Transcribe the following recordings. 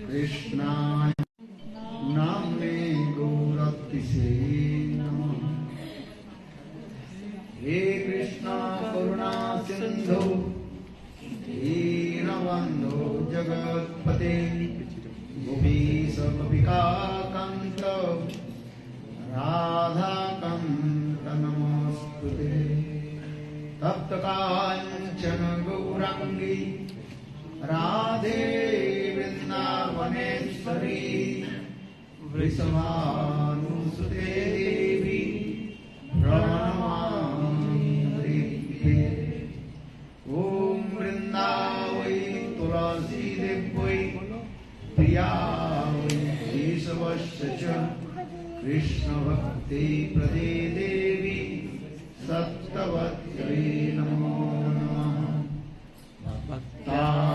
कृष्णाय नाम्ने गौरतिसे नमः। हे कृष्णा करुणा सिंधु दीनबन्धो जगत्पते गोपीश गोपिकान्त राधाकान्त नमोस्तुते। तप्त काञ्चन गौरांगी राधे वृंदावनेश्वरी वृषभानुसुते देवी प्रणमामि हरिप्रिये। ॐ वृन्दावै तुलसी देव्यै प्रियायै केशवस्य च कृष्ण भक्ति प्रदे देवी सप्तवत्यै नमो नमः। भक्ताविहीना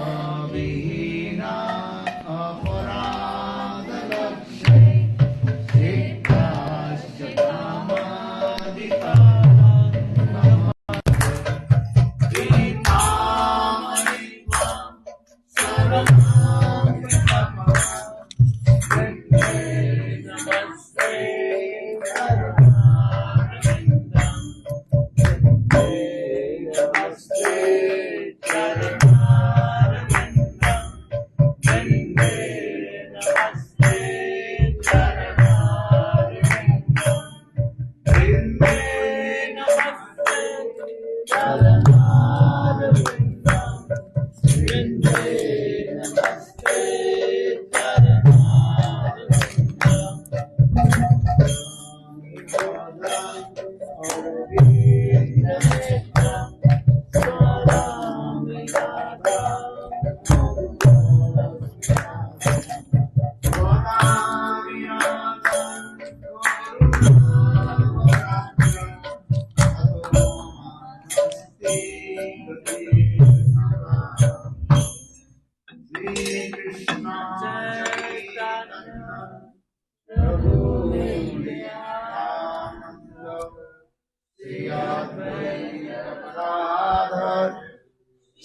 अपराधलक्ष्यै सिद्धाश्च कामादिता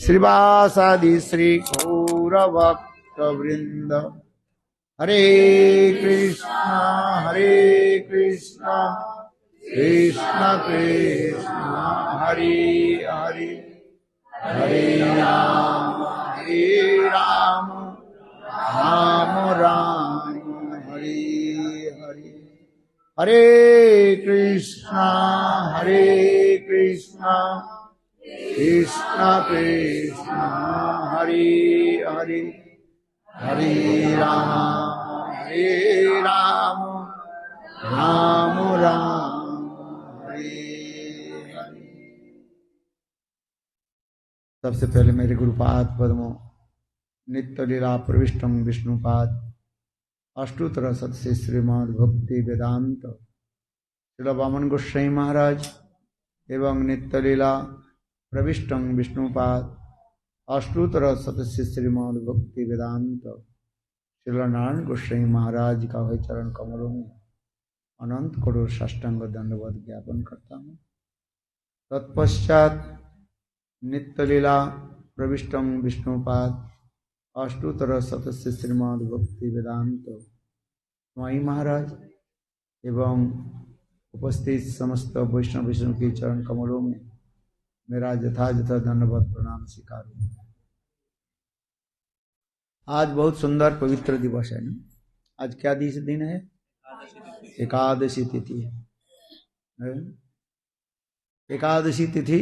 श्रीवासादि श्री गौरभक्त वृंद। हरे कृष्णा कृष्णा कृष्णा हरे हरे हरे राम राम राम हरे हरे। हरे कृष्णा कृष्णा कृष्णा हरे हरे हरे राम राम हरे हरे। सबसे पहले मेरे गुरुपाद पद्मों नित्य लीला प्रविष्टम विष्णुपाद अष्टोत्तर सत्य श्रीमद् भक्ति वेदांत श्रील वामन गोस्वामी महाराज एवं नित्य लीला प्रविष्टम विष्णुपाद अष्टोत्तर सत्य श्रीमद् भक्ति वेदांत श्रील नारायण गोस्वामी महाराज का वही चरण कमलों में अनंत करोड़ साष्टांग दंडवत ज्ञापन करता हूँ। तत्पश्चात नित्य लीला प्रविष्टम विष्णुपाद अष्टोत्तर सत्य श्रीमद् भक्ति वेदांत स्वामी महाराज एवं उपस्थित समस्त वैष्णव विष्णु के चरण कमलों में मेरा यथायथ दंडवत प्रणाम स्वीकारो। आज बहुत सुंदर पवित्र दिवस है ना। आज क्या दिन है? एकादशी तिथि है। एकादशी तिथि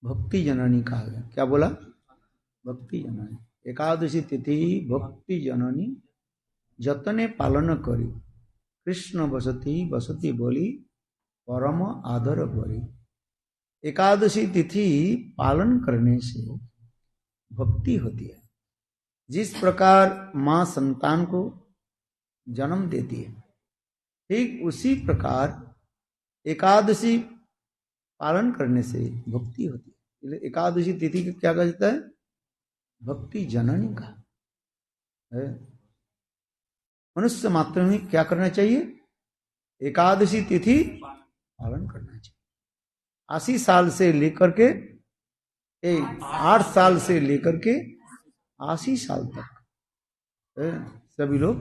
भक्ति जननी कहा गया। क्या बोला? भक्ति जननी। एकादशी तिथि भक्ति जननी जतने पालन करी कृष्ण बसती बसती बोली परम आदर बोली। एकादशी तिथि पालन करने से भक्ति होती है। जिस प्रकार मां संतान को जन्म देती है ठीक उसी प्रकार एकादशी पालन करने से भक्ति होती है। एकादशी तिथि को क्या कहा जाता है? भक्ति जननी का है। मनुष्य मात्र में क्या करना चाहिए? एकादशी तिथि पालन करना चाहिए। 80 साल से लेकर के 8 साल से लेकर के 80 साल तक सभी लोग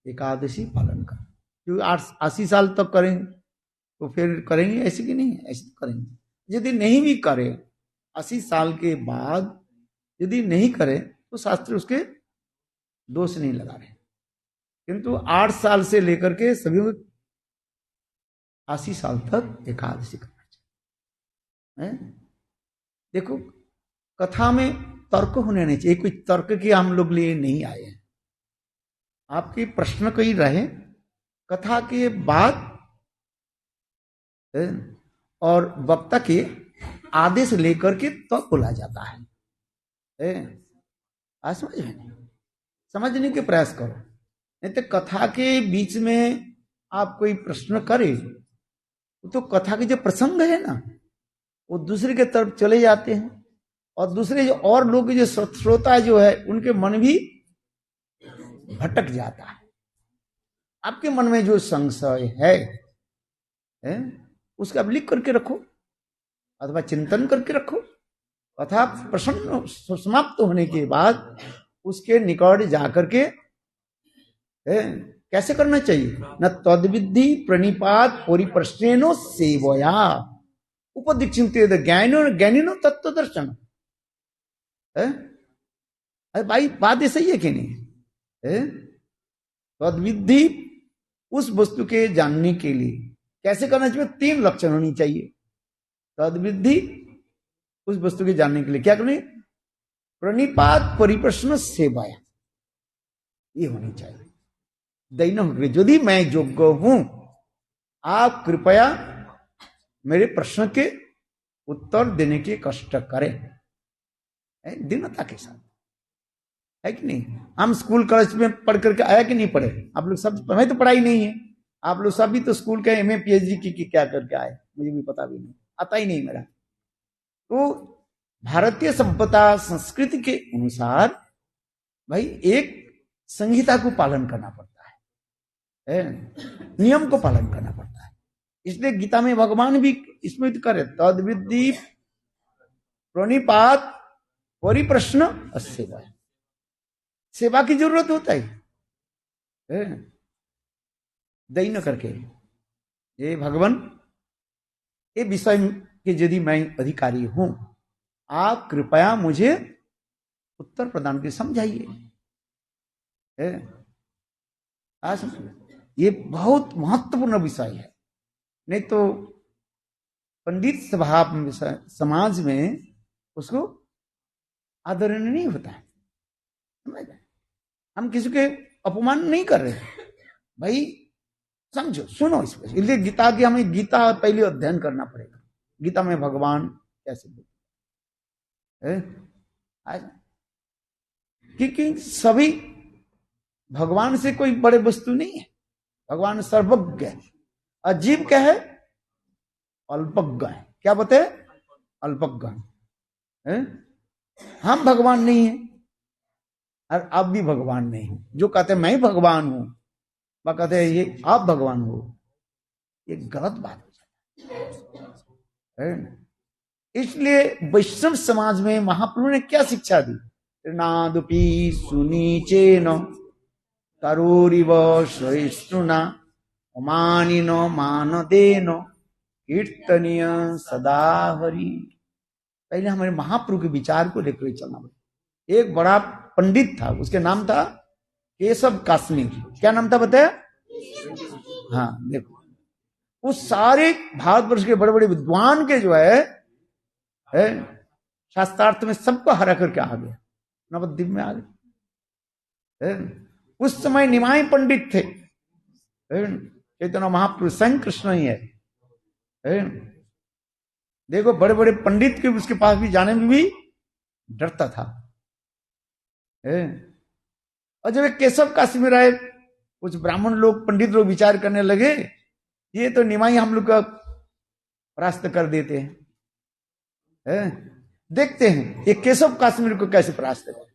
एकादशी पालन करें। क्योंकि 80 साल तक करें तो फिर करेंगे ऐसे कि नहीं, ऐसे तो करेंगे। यदि नहीं भी करें 80 साल के बाद यदि नहीं करें तो शास्त्र उसके दोष नहीं लगा रहे। किंतु 8 साल से लेकर के सभी 80 साल तक एकादशी करना चाहिए। देखो, कथा में तर्क होने नहीं चाहिए। कोई तर्क के हम लोग लिए नहीं आए हैं। आपके प्रश्न कई रहे कथा के बाद और वक्ता के आदेश लेकर के तो बोला जाता है। आज समझने के प्रयास करो, नहीं तो कथा के बीच में आप कोई प्रश्न करे तो कथा के जो प्रसंग है ना वो दूसरे के तरफ चले जाते हैं, और दूसरे जो और लोग जो श्रोता जो है उनके मन भी भटक जाता है। आपके मन में जो संशय है उसका आप लिख करके रखो अथवा चिंतन करके रखो। कथा प्रसन्न समाप्त होने के बाद उसके निकट जाकर के कैसे करना चाहिए, न तद्विधि प्रणिपात परिप्रश्नेनो सेवया उपदीक्षित ज्ञानिनो तत्व दर्शन। अरे भाई बात ये सही है कि नहीं? तद्विधि उस वस्तु के जानने के लिए कैसे करना चाहिए? 3 लक्षण होनी चाहिए। तद्विधि उस वस्तु के जानने के लिए क्या करनी? प्रणिपात परिप्रश्न सेवाया, ये होनी चाहिए। दैन यदि मैं योग्य हूं आप कृपया मेरे प्रश्न के उत्तर देने के कष्ट करें, दीनता के साथ, है कि नहीं? हम स्कूल कॉलेज में पढ़ करके आया कि नहीं पढ़े? आप लोग सब, हमें तो पढ़ाई नहीं है। आप लोग सभी तो स्कूल के एमए पीएचडी की क्या करके आए, मुझे भी पता भी नहीं, आता ही नहीं मेरा। तो भारतीय सभ्यता संस्कृति के अनुसार भाई एक संहिता को पालन करना पड़ता है, नियम को पालन करना पड़ता है। इसलिए गीता में भगवान भी स्मृत करे तद्विधि प्रणिपात परिप्रश्न सेवा, सेवा की जरूरत होता है। दैन करके ये भगवान ये विषय के यदि मैं अधिकारी हूं आप कृपया मुझे उत्तर प्रदान के समझाइए। ये बहुत महत्वपूर्ण विषय है, नहीं तो पंडित स्वभाव समाज में उसको आदरण नहीं होता है। समझ गए? हम किसी के अपमान नहीं कर रहे भाई, समझो सुनो। इसलिए गीता की हमें गीता पहले अध्ययन करना पड़ेगा। गीता में भगवान कैसे बोलते, क्योंकि सभी भगवान से कोई बड़े वस्तु नहीं है। भगवान सर्वज्ञ है, अजीब क्या है, अल्पज्ञ है। क्या बताए? अल्पज्ञ है। हम भगवान नहीं है और आप भी भगवान नहीं हो। जो कहते हैं मैं भगवान हूं, वह कहते हैं ये आप भगवान हो, ये गलत बात है। इसलिए वैष्णव समाज में महाप्रभु ने क्या शिक्षा दी? नादुपी सुनीचेन तरोरिव सहिष्णुना अमानिन मानदेन कीर्तनीय सदा हरि। पहले हमारे महाप्रभु के विचार को लेकर चलना पड़ेगा। एक बड़ा पंडित था, उसके नाम था केशव काश्मीर। क्या नाम था बताया? हाँ देखो, उस सारे भारतवर्ष के बड़े बड़े विद्वान के जो है शास्त्रार्थ में सबको हरा करके आ गया, नवद्वीप में आ गए। उस समय निमाई पंडित थे, चैतन्य महाप्रभु स्वयं कृष्ण ही है। देखो बड़े बड़े पंडित के उसके पास भी जाने में भी डरता था। और जब केशव काश्मीर आए, कुछ ब्राह्मण लोग पंडित लोग विचार करने लगे ये तो निमाई हम लोग का परास्त कर देते हैं। देखते हैं ये केशव काश्मीर को कैसे परास्त कर।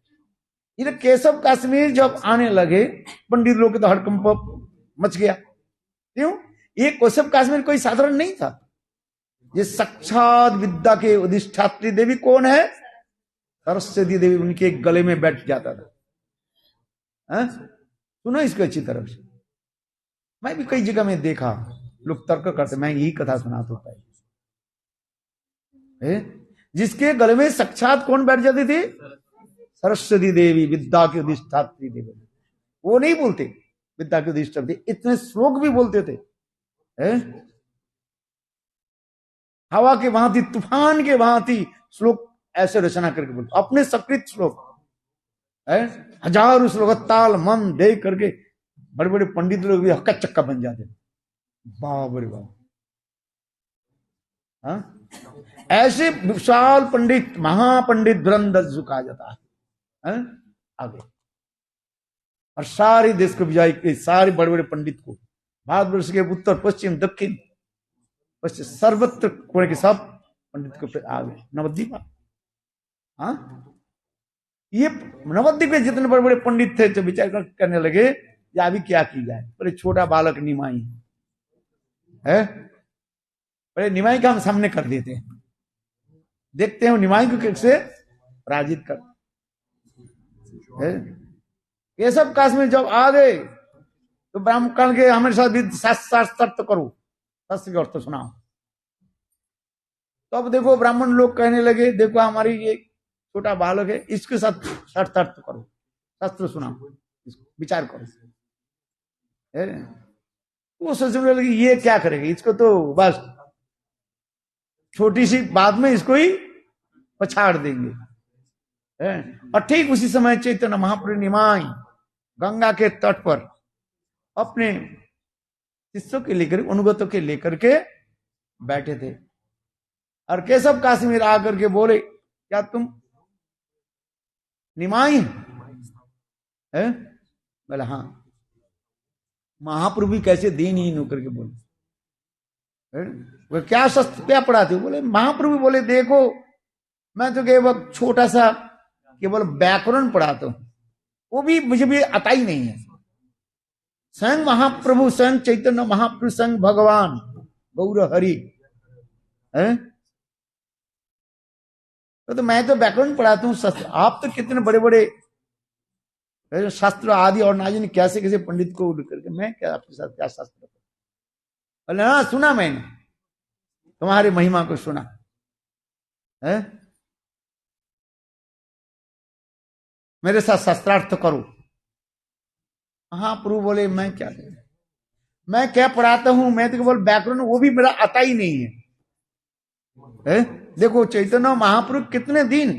ये केशव काश्मीर जब आने लगे पंडित लोग के तो हड़कंप मच गया। क्यों? ये केशव काश्मीर कोई साधारण नहीं था। ये साक्षात विद्या के अधिष्ठात्री देवी कौन है? सरस्वती देवी उनके गले में बैठ जाता था। सुनो इसको अच्छी तरफ से। मैं भी कई जगह में देखा लोग तर्क करते, मैं यही कथा सुनाता होता है। जिसके गले में साक्षात कौन बैठ जाती थी? सरस्वती देवी, विद्या की अधिष्ठात्री देवी। वो नहीं बोलते विद्या की अधिष्ठात्री, इतने श्लोक भी बोलते थे। हवा के भांति, तूफान के भांति श्लोक ऐसे रचना करके बोलते, अपने सकृत श्लोक है। हजारों श्लोक ताल मन दे करके बड़े बड़े पंडित लोग भी हक्का चक्का बन जाते। बाप रे बाप। ऐसे विशाल पंडित, महापंडित धुरंधर कहा जाता है। आगे और सारे देश को विजय के, सारे बड़े बड़े पंडित को, भारतवर्ष के उत्तर पश्चिम दक्षिण पश्चिम सर्वत्र कोने के सब पंडित को आगे नवद्वीप। हाँ, ये नवद्वीप में जितने बड़े बड़े पंडित थे जो विचार करने लगे या अभी क्या की जाए। अरे छोटा बालक निमाई है, अरे निमाई का हम सामने कर देते हैं, देखते हैं निमाई को कैसे पराजित कर। ये सब काश में जब आ गए तो ब्राह्मण के हमारे साथ भी शास्त्र करो, शास्त्र के अर्थ सुनाओ। तो अब देखो ब्राह्मण लोग कहने लगे, देखो हमारी ये छोटा बालक है, इसके साथ शास्त्र करो, शास्त्र सुनाओ, विचार करो। वो सोचने लगे ये क्या करेगी, इसको तो बस छोटी सी बात में इसको ही पछाड़ देंगे। और ठीक उसी समय चैतन्य महाप्रभु निमाई गंगा के तट पर अपने शिष्यों के लेकर, अनुगतों के लेकर के बैठे थे। और केशव काश्मीर आकर के बोले, क्या तुम निमाई है? बोले हाँ। महाप्रभु कैसे दीनहीन होकर के बोले, क्या शस्त्र क्या पढ़ाते? बोले महाप्रभु बोले देखो मैं तो केवल छोटा सा केवल व्याकरण पढ़ाता हूं, वो भी मुझे भी आता ही नहीं है। स्वयं महाप्रभु, स्वयं चैतन्य महाप्रभु, स्वयं भगवान गौर हरि है, तो मैं तो व्याकरण पढ़ाता हूँ, शस्त्र। आप तो कितने बड़े बड़े शास्त्र आदि और ना जाने कैसे कैसे पंडित को उड़ करके, मैं क्या आपके साथ क्या शास्त्र? बोले हाँ सुना मैंने, तुम्हारी महिमा को सुना है, मेरे साथ शास्त्रार्थ करो। महाप्रभु बोले मैं क्या करूं, मैं क्या पढ़ाता हूं, मैं तो केवल व्याकरण, वो भी मेरा आता ही नहीं है। देखो चैतन्य महाप्रभु कितने दिन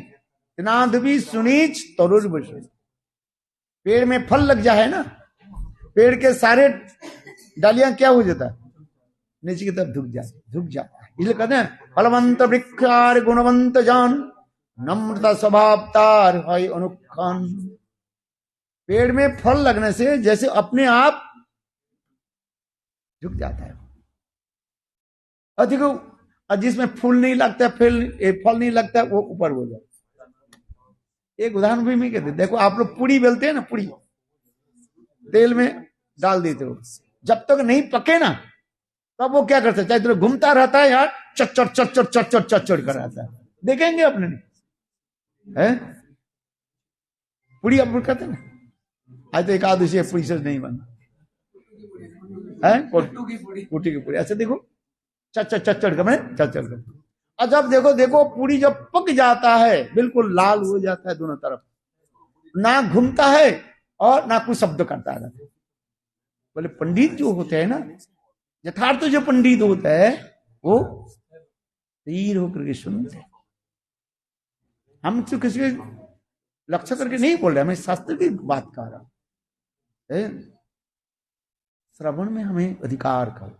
नादवी सुनीच तरुर बसे, पेड़ में फल लग जाए ना, पेड़ के सारे डालियां क्या हो जाता है, नीचे की तरफ झुक जाता है। इसलिए कहते हैं फलवंत वृक्षार गुणवंत जान, नम्रता स्वभावतार है अनुखान। पेड़ में फल लगने से जैसे अपने आप झुक जाता है। और देखो जिसमें फूल नहीं लगता, फल नहीं लगता, वो ऊपर हो जाता। एक उदाहरण भी मैं कहते, देखो आप लोग पूड़ी बेलते हैं ना, पूड़ी तेल में डाल देते हो, जब तक नहीं पके ना तब वो क्या करता है, चाहे तो घूमता रहता है यार, चट चट कर रहता है। देखेंगे अपने है पूड़ी, आप कहते हैं ना, आज तो एकादशी है पूड़ी से नहीं बना है, कुट्टी की पूड़ी ऐसे देखो चट कर। और जब देखो पूड़ी जब पक जाता है, बिल्कुल लाल हो जाता है दोनों तरफ, ना घूमता है और ना कुछ शब्द करता है। बोले पंडित जो होते हैं ना, यथार्थ जो पंडित होता है वो धीर होकर के सुनते। हम तो किसी लक्ष्य करके नहीं बोल रहे, हमें शास्त्र की बात कर रहा है। श्रवण में हमें अधिकार करो,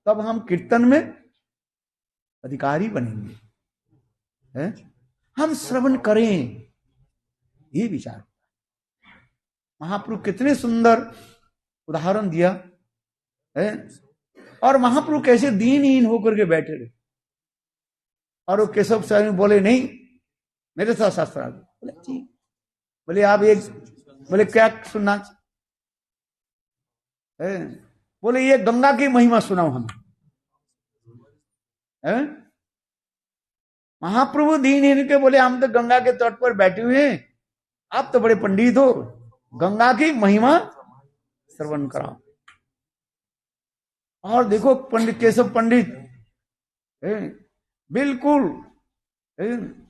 तब हम कीर्तन में अधिकारी बनेंगे। है? हम श्रवण करें, ये विचार। महाप्रभु कितने सुंदर उदाहरण दिया है, और महाप्रभु कैसे दीनहीन होकर के बैठे रहे, और वो केशव स्वामी बोले नहीं मेरे साथ शास्त्र आ। बोले ठीक, बोले आप एक, बोले क्या सुनना है? बोले ये गंगा की महिमा सुनाओ हमें। महाप्रभु दीनहीन के बोले हम तो गंगा के तट पर बैठे हुए हैं, आप तो बड़े पंडित हो, गंगा की महिमा श्रवण कराओ। और देखो पंडित केशव पंडित बिल्कुल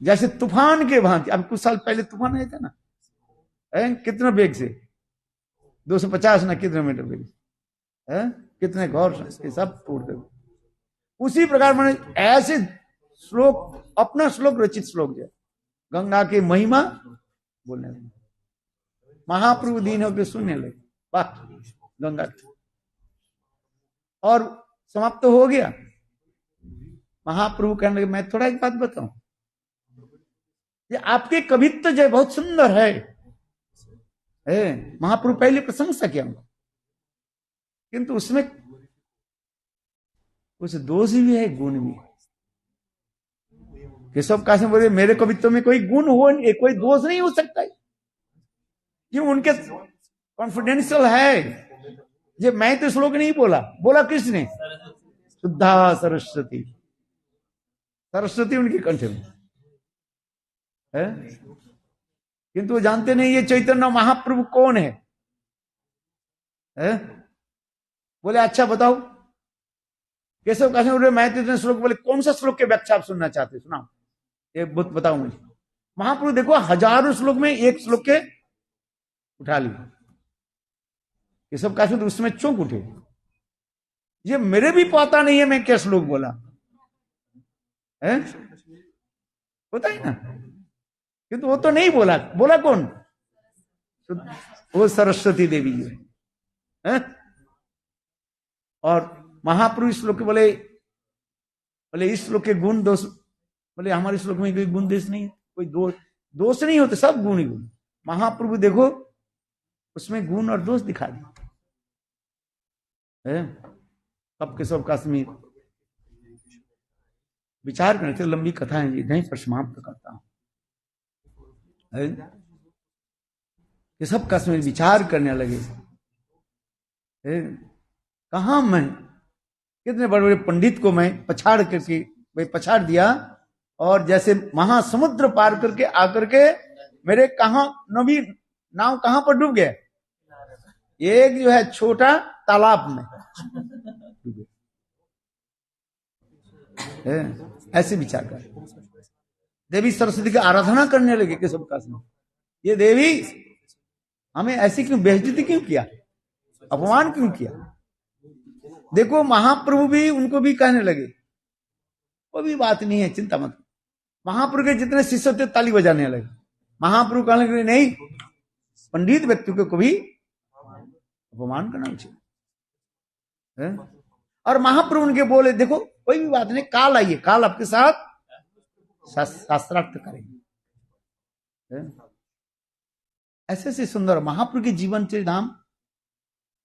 जैसे तूफान के भांति। अब कुछ साल पहले तूफान आया था ना, कितना वेग से, 250 ना कितने मीटर वेग से, कितने घौर के सब तोड़ दे। उसी प्रकार मैंने ऐसे श्लोक, अपना श्लोक रचित श्लोक जो गंगा की महिमा बोलने लगे, महाप्रभु दीन होकर सुनने लगे, वाह गंगा की। और समाप्त तो हो गया। महाप्रभु कहने लगे मैं थोड़ा एक बात बताऊं, ये आपके कवित्व जो बहुत सुंदर है। महाप्रभु पहले प्रशंसा किया, किंतु उसमें कुछ दोष भी है, गुण भी है। केशव काशी बोले मेरे कवित्व में कोई गुण हो, कोई दोष नहीं हो सकता है, क्यों? उनके कॉन्फिडेंशियल है। ये मैं तो श्लोक नहीं बोला, बोला किसने? शुद्धा सरस्वती, सरस्वती उनके कंठ में है, किंतु वो जानते नहीं ये चैतन्य महाप्रभु कौन है? बोले अच्छा बताओ। केशव काशी बोले मैं तो इतने श्लोक, बोले कौन सा श्लोक के व्याख्या आप सुनना चाहते? सुनाओ, ये बताओ मुझे। महाप्रभु देखो हजारों श्लोक में एक श्लोक के उठा लिया। केशव काशी तो उसमें चौंक उठे, ये मेरे भी पता नहीं है मैं क्या श्लोक बोला है, होता है ना, किंतु वो तो नहीं बोला। बोला कौन? वो सरस्वती देवी है। और महाप्रभु श्लोक के बोले इस श्लोक के गुण दोष, बोले हमारे श्लोक में कोई गुण दोष नहीं है, कोई दोष नहीं होते, सब गुण ही गुण। महाप्रभु देखो उसमें गुण और दोष दिखा दिए। सब के सब काश्मीर विचार करने से लंबी कथा है, यहीं पर समाप्त करता हूं। कि सब काश्मीर विचार करने लगे, कहा मैं कितने बड़े बड़े पंडित को मैं पछाड़ करके भाई पछाड़ दिया, और जैसे महासमुद्र पार करके आकर के मेरे कहा नवी नाव कहां पर डूब गया? एक जो है छोटा तालाब में डूबे। ऐसे विचार कर देवी सरस्वती की आराधना करने लगे कि सब काश्मीर, ये देवी हमें ऐसी क्यों बेइज्जती क्यों किया, अपमान क्यों किया? देखो महाप्रभु भी उनको भी कहने लगे वो भी बात नहीं है, चिंता मत। महाप्रभु के जितने शिष्य थे ताली बजाने लगे। महाप्रभु कहने लगे नहीं, पंडित व्यक्ति को भी अपमान करना उचित। और महाप्रभु उनके बोले देखो कोई भी बात नहीं, काल आइए, काल आपके साथ शास्त्रार्थ करेंगे। ऐसे से सुंदर महाप्रभु के जीवन चरित धाम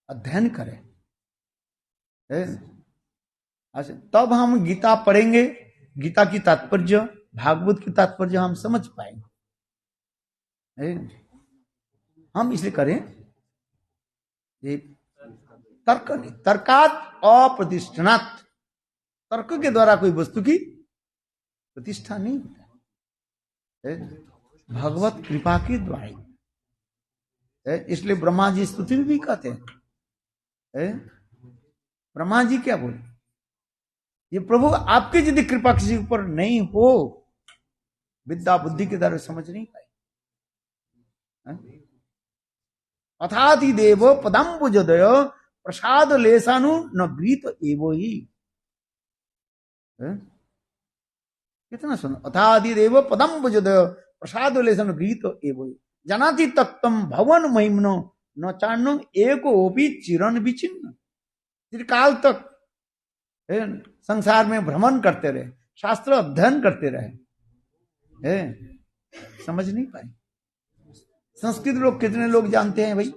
अध्ययन करें, तब हम गीता पढ़ेंगे, गीता की तात्पर्य, भागवत की तात्पर्य हम समझ पाएंगे। हम इसलिए करें ये तर्क नहीं, तर्कात अप्रतिष्ठनात्, तर्क के द्वारा कोई वस्तु की प्रतिष्ठा नहीं होता, भगवत कृपा के द्वारा। इसलिए ब्रह्मा जी स्तुति भी कहते हैं। ब्रह्मा जी क्या बोले? ये प्रभु आपकी यदि कृपा किसी ऊपर नहीं हो, विद्या बुद्धि के द्वारा समझ नहीं पाए। अथाति देव पदम्बुजदय प्रसाद लेसानु न गृहीत एवो ही। कितना सुनो, अथाति देव पदम्बुजदय प्रसाद लेसानु गृहीत एवो ही। जनाति तक्तम भवन महिमनो न चाणो एको ओपी चिरन विचिन्न। चिरकाल तक संसार में भ्रमण करते रहे, शास्त्र अध्ययन करते रहे, समझ नहीं पाए। संस्कृत लोग कितने लोग जानते हैं भाई,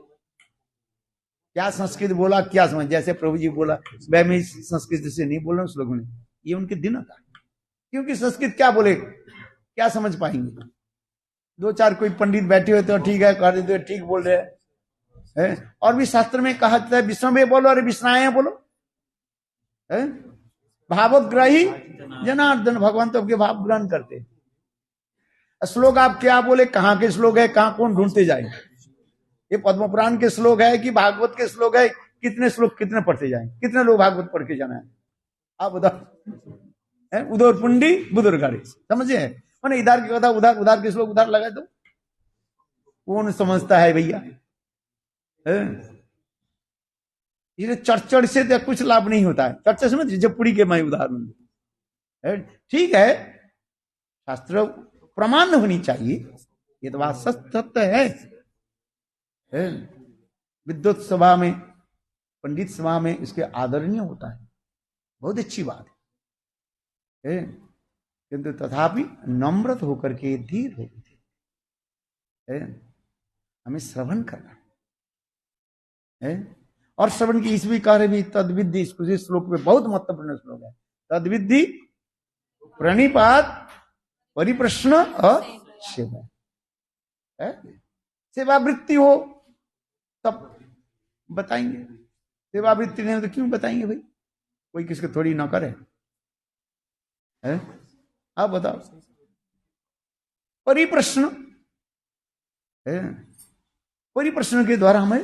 क्या संस्कृत बोला क्या समझ, जैसे प्रभु जी बोला मैं संस्कृत से नहीं बोल रहा हूं श्लोक में, ये उनके दिन था। क्योंकि संस्कृत क्या बोले क्या समझ पाएंगे? दो चार कोई पंडित बैठे हुए तो ठीक है, कह देते ठीक बोल रहे हैं। और भी शास्त्र में कहा जाता है विष्णवे बोलो, अरे विष्णाएं बोलो। भावग्राही जनार्दन, भगवान तो आपके भाव ग्रहण करते। श्लोक आप क्या बोले, कहाँ के श्लोक है, कहाँ कौन ढूंढते जाए। ये पद्म पुराण के श्लोक है कि भागवत के श्लोक है? कितने श्लोक कितने पढ़ते जाएं? कितने लोग भागवत पढ़ के जाना है? आप बताओ। उधर पुंडी बुधुर गाड़ी, समझे? मैंने इधर की कथा उधर, उधर के श्लोक उधर लगाए तो कौन समझता है भैया? ये चर्चड़ से तो कुछ लाभ नहीं होता है। चर्चा समझ, जब पुड़ी के मैं उदाहरण, ठीक है, शास्त्र प्रमाण होनी चाहिए, ये तो बात सत्य है। विद्वत सभा में, पंडित सभा में इसके आदरणीय होता है, बहुत अच्छी बात है। किंतु तथापि नम्रत होकर के, धीर होकर हमें श्रवण करना है। और श्रवण की ईश्वी कार्य भी तद्विधि, इस श्लोक में बहुत महत्वपूर्ण श्लोक है। तद्विधि प्रणिपात परिप्रश्न और सेवा। सेवावृत्ति हो तब बताएंगे, सेवावृत्ति नहीं हो तो क्यों बताएंगे भाई? कोई किसके थोड़ी ना करे है? आप बताओ। परिप्रश्न, परिप्रश्न के द्वारा हमें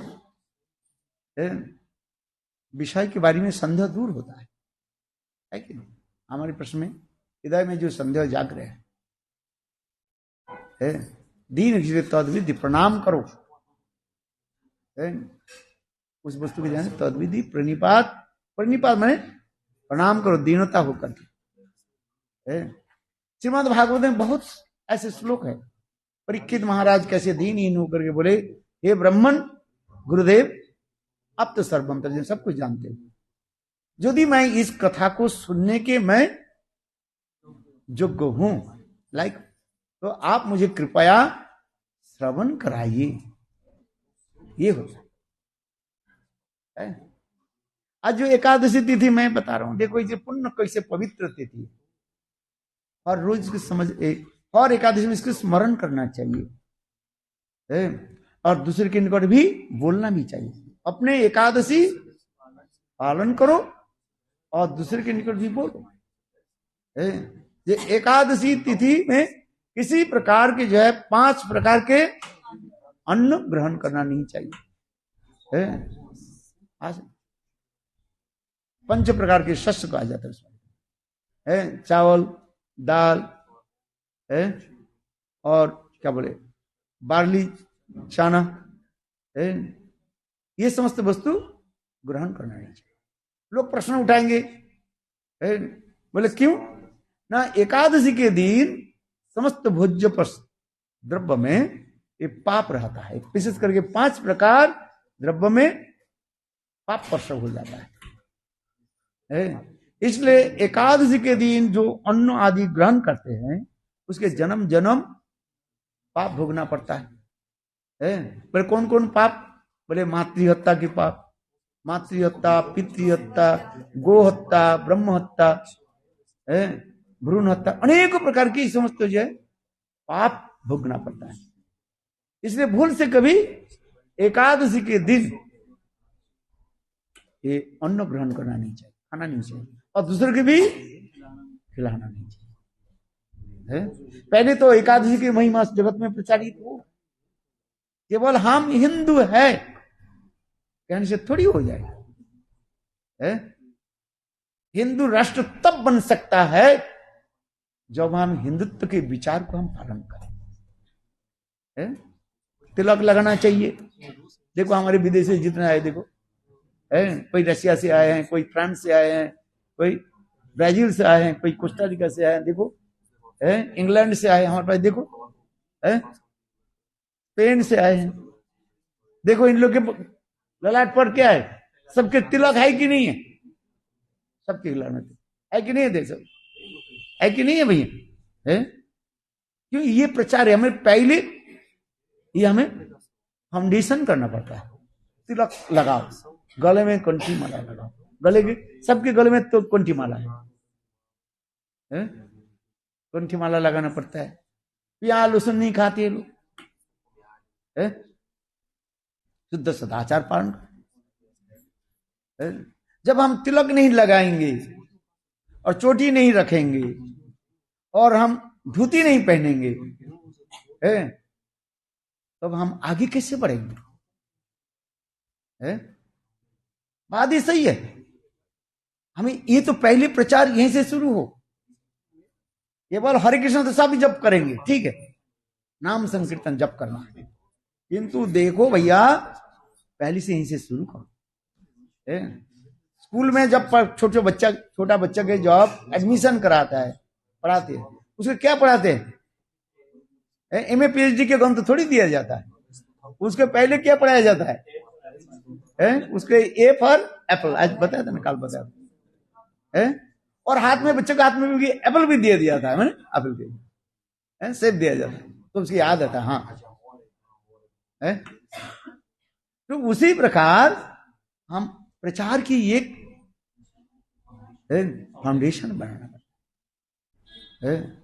विषय के बारे में संदेह दूर होता है कि नहीं? हमारे प्रश्न में, हृदय में जो संदेह जाग रहे है, दीन तद्विधि प्रणाम करो, उस वस्तु के जाने तद्विधि प्रणिपात, प्रणिपात माने प्रणाम करो दीनता होकर के। श्रीमद् भागवत में बहुत ऐसे श्लोक है। परीक्षित महाराज कैसे दीनहीन होकर के बोले, हे ब्राह्मण गुरुदेव, अब तो सर्वम तर्जन, सब कुछ जानते हो, यदि मैं इस कथा को सुनने के मैं योग्य हूं, लाइक, तो आप मुझे कृपया श्रवण कराइए। ये हो है। आज जो एकादशी तिथि मैं बता रहा हूं, देखो इसे पुण्य कैसे पवित्र तिथि है, और रोज इसकी समझ, और एकादशी में इसको स्मरण करना चाहिए, और दूसरे के निकट भी बोलना भी चाहिए। अपने एकादशी पालन करो और दूसरे के निकट भी बोलो। ये एकादशी तिथि में किसी प्रकार के जो है 5 प्रकार के अन्न ग्रहण करना नहीं चाहिए। आज 5 प्रकार के शस्य कहा जाता है, चावल, दाल, और क्या बोले, बार्ली, चना, ये समस्त वस्तु ग्रहण करना नहीं चाहिए। लोग प्रश्न उठाएंगे, बोले क्यों ना? एकादशी के दिन समस्त भोज्य द्रव्य में ये पाप रहता है, विशेष करके 5 प्रकार द्रव्य में पाप प्रसव हो जाता है। इसलिए एकादशी के दिन जो अन्न आदि ग्रहण करते हैं, उसके जन्म जन्म पाप भोगना पड़ता है। पर कौन कौन पाप? बोले मातृहत्या के पाप, मातृहत्या, पितृहत्या, गोहत्या, ब्रह्म हत्या, भ्रूण हत्या, अनेकों प्रकार की समस्त जो है पाप भोगना पड़ता है। इसलिए भूल से कभी एकादशी के दिन ये अन्न ग्रहण करना नहीं चाहिए, खाना नहीं चाहिए, और दूसरे के भी खिलाना नहीं चाहिए। पहले तो एकादशी की महिमा जगत में प्रचारित हो, केवल हम हिंदू है कहने से थोड़ी हो जाएगा। हिंदू राष्ट्र तब बन सकता है जब हम हिंदुत्व के विचार को हम पालन करें। तिलक लगाना चाहिए। देखो हमारे विदेशी जितने आए, देखो कोई रशिया से आए हैं, कोई फ्रांस से आए हैं, कोई ब्राजील से आए हैं, कोई कोस्टारिका से आए हैं, देखो इंग्लैंड से आए हैं हमारे पास, देखो स्पेन से आए हैं, देखो इन लोग के ललाट पर क्या है, सबके तिलक है कि नहीं है? सबके ललाट है कि नहीं है? देख सब है कि नहीं है भैया? क्यों ये प्रचार है? हमें पहले ये हमें फाउंडेशन करना पड़ता है। तिलक लगाओ, गले में कंठी माला लगाओ, गले के सबके गले में तो कंठी माला है, कंठी माला लगाना पड़ता है। प्याज लहसुन नहीं खाते लोग, शुद्ध सदाचार पालन। जब हम तिलक नहीं लगाएंगे और चोटी नहीं रखेंगे और हम धोती नहीं पहनेंगे, तब हम आगे कैसे बढ़ेंगे? है? बात ही सही है। हमें ये तो पहले प्रचार यहीं से शुरू हो। केवल हरे कृष्ण तो सब जप करेंगे, ठीक है, नाम संकीर्तन जप करना है, किंतु देखो भैया पहले से यहीं से शुरू करो। स्कूल में जब छोटा बच्चा के जब एडमिशन कराता है, पढ़ाते हैं, उसको क्या पढ़ाते हैं? एमए पीएचडी के ग्रंथ थोड़ी दिया जाता है। उसके पहले क्या पढ़ाया जाता है? उसके ए फॉर एप्पल, आज बताया था ना, कल बताया था। और हाथ में, बच्चे के हाथ में भी एप्पल भी दे दिया था, मैंने एप्पल के सेब दिया जाता है, तो उसकी याद आता है। हाँ, तो उसी प्रकार हम प्रचार की एक फाउंडेशन बनाना है।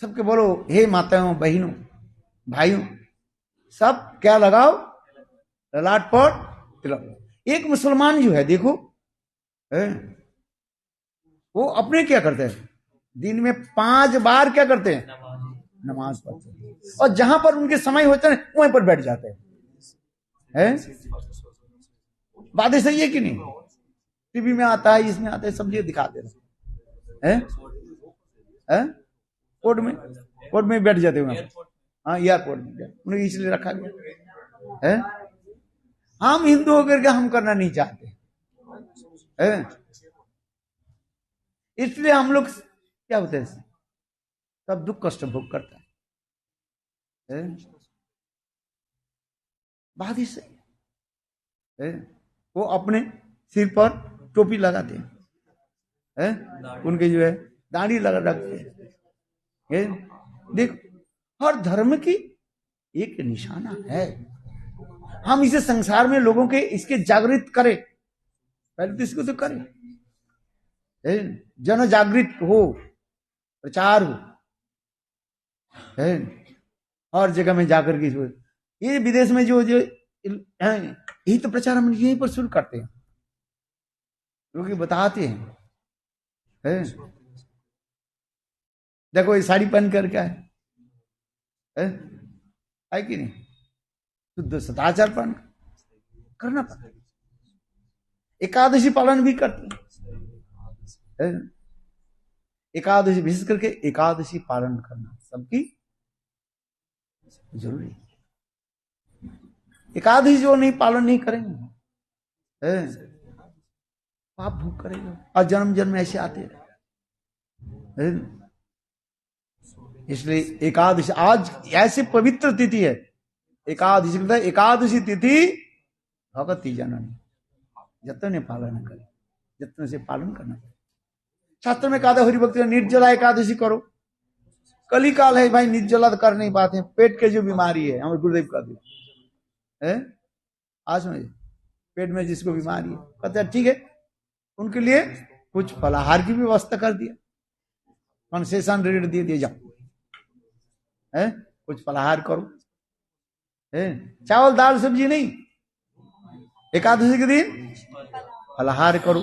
सबके बोलो, हे माताओं, बहनों, भाइयों, सब क्या लगाओ? ललाट पर तिलक। एक मुसलमान जो है देखो, वो अपने क्या करते हैं? दिन में 5 बार क्या करते हैं? नमाज पढ़ते हैं, और जहां पर उनके समय होते हैं वहीं पर बैठ जाते हैं। बातें सही है कि नहीं? टीवी में आता है, इसमें आता है, सब ये दिखाते हैं। कोर्ट में बैठ जाते हैं। हाँ, एयरपोर्ट में उन्हें इसलिए रखा गया है। हम हिंदू होकर के हम करना नहीं चाहते है? इसलिए हम लोग क्या होते हैं, सब दुख कष्ट भोग करता है। बात ही सही है। वो अपने सिर पर टोपी लगाते हैं, उनके जो है दाढ़ी लगा रखते हैं। देखो, हर धर्म की एक निशाना है। हम इसे संसार में लोगों के इसके जागृत करें, पहले तो इसको तो करें, जन जागृत हो, प्रचार हो, हर जगह में जाकर के। ये विदेश में जो यही तो प्रचार हम यहीं पर शुरू करते हैं, लोग बताते हैं। देखो ये साड़ी पहन कर क्या है कि नहीं? शुद्ध सदाचार पालन करना पड़ता है। एकादशी पालन भी करते हैं। एकादशी, विशेष करके एकादशी पालन करना सबकी जरूरी है। एकादशी जो नहीं पालन नहीं करेंगे, पाप भोग करेगा, और जन्म जन्म ऐसे आते रहे। इसलिए एकादशी आज ऐसी पवित्र तिथि है, एकादशी, एकादशी तिथि भगवती जननी, जतने पालन करे, जतने से पालन करना चाहिए। शास्त्र में कहा था, हरिभक्ति निर्जला एकादशी करो। कली काल है भाई, निर्जला कर नहीं पाते, पेट के जो बीमारी है, हमारे गुरुदेव का भी आज में पेट में जिसको बीमारी है, कहते हैं ठीक है, उनके लिए कुछ फलाहार की व्यवस्था कर दिया, कंसेशन रेट दे दिए, जाओ कुछ फलाहार करो, चावल दाल सब्जी नहीं, एकादशी के दिन फलाहार करो।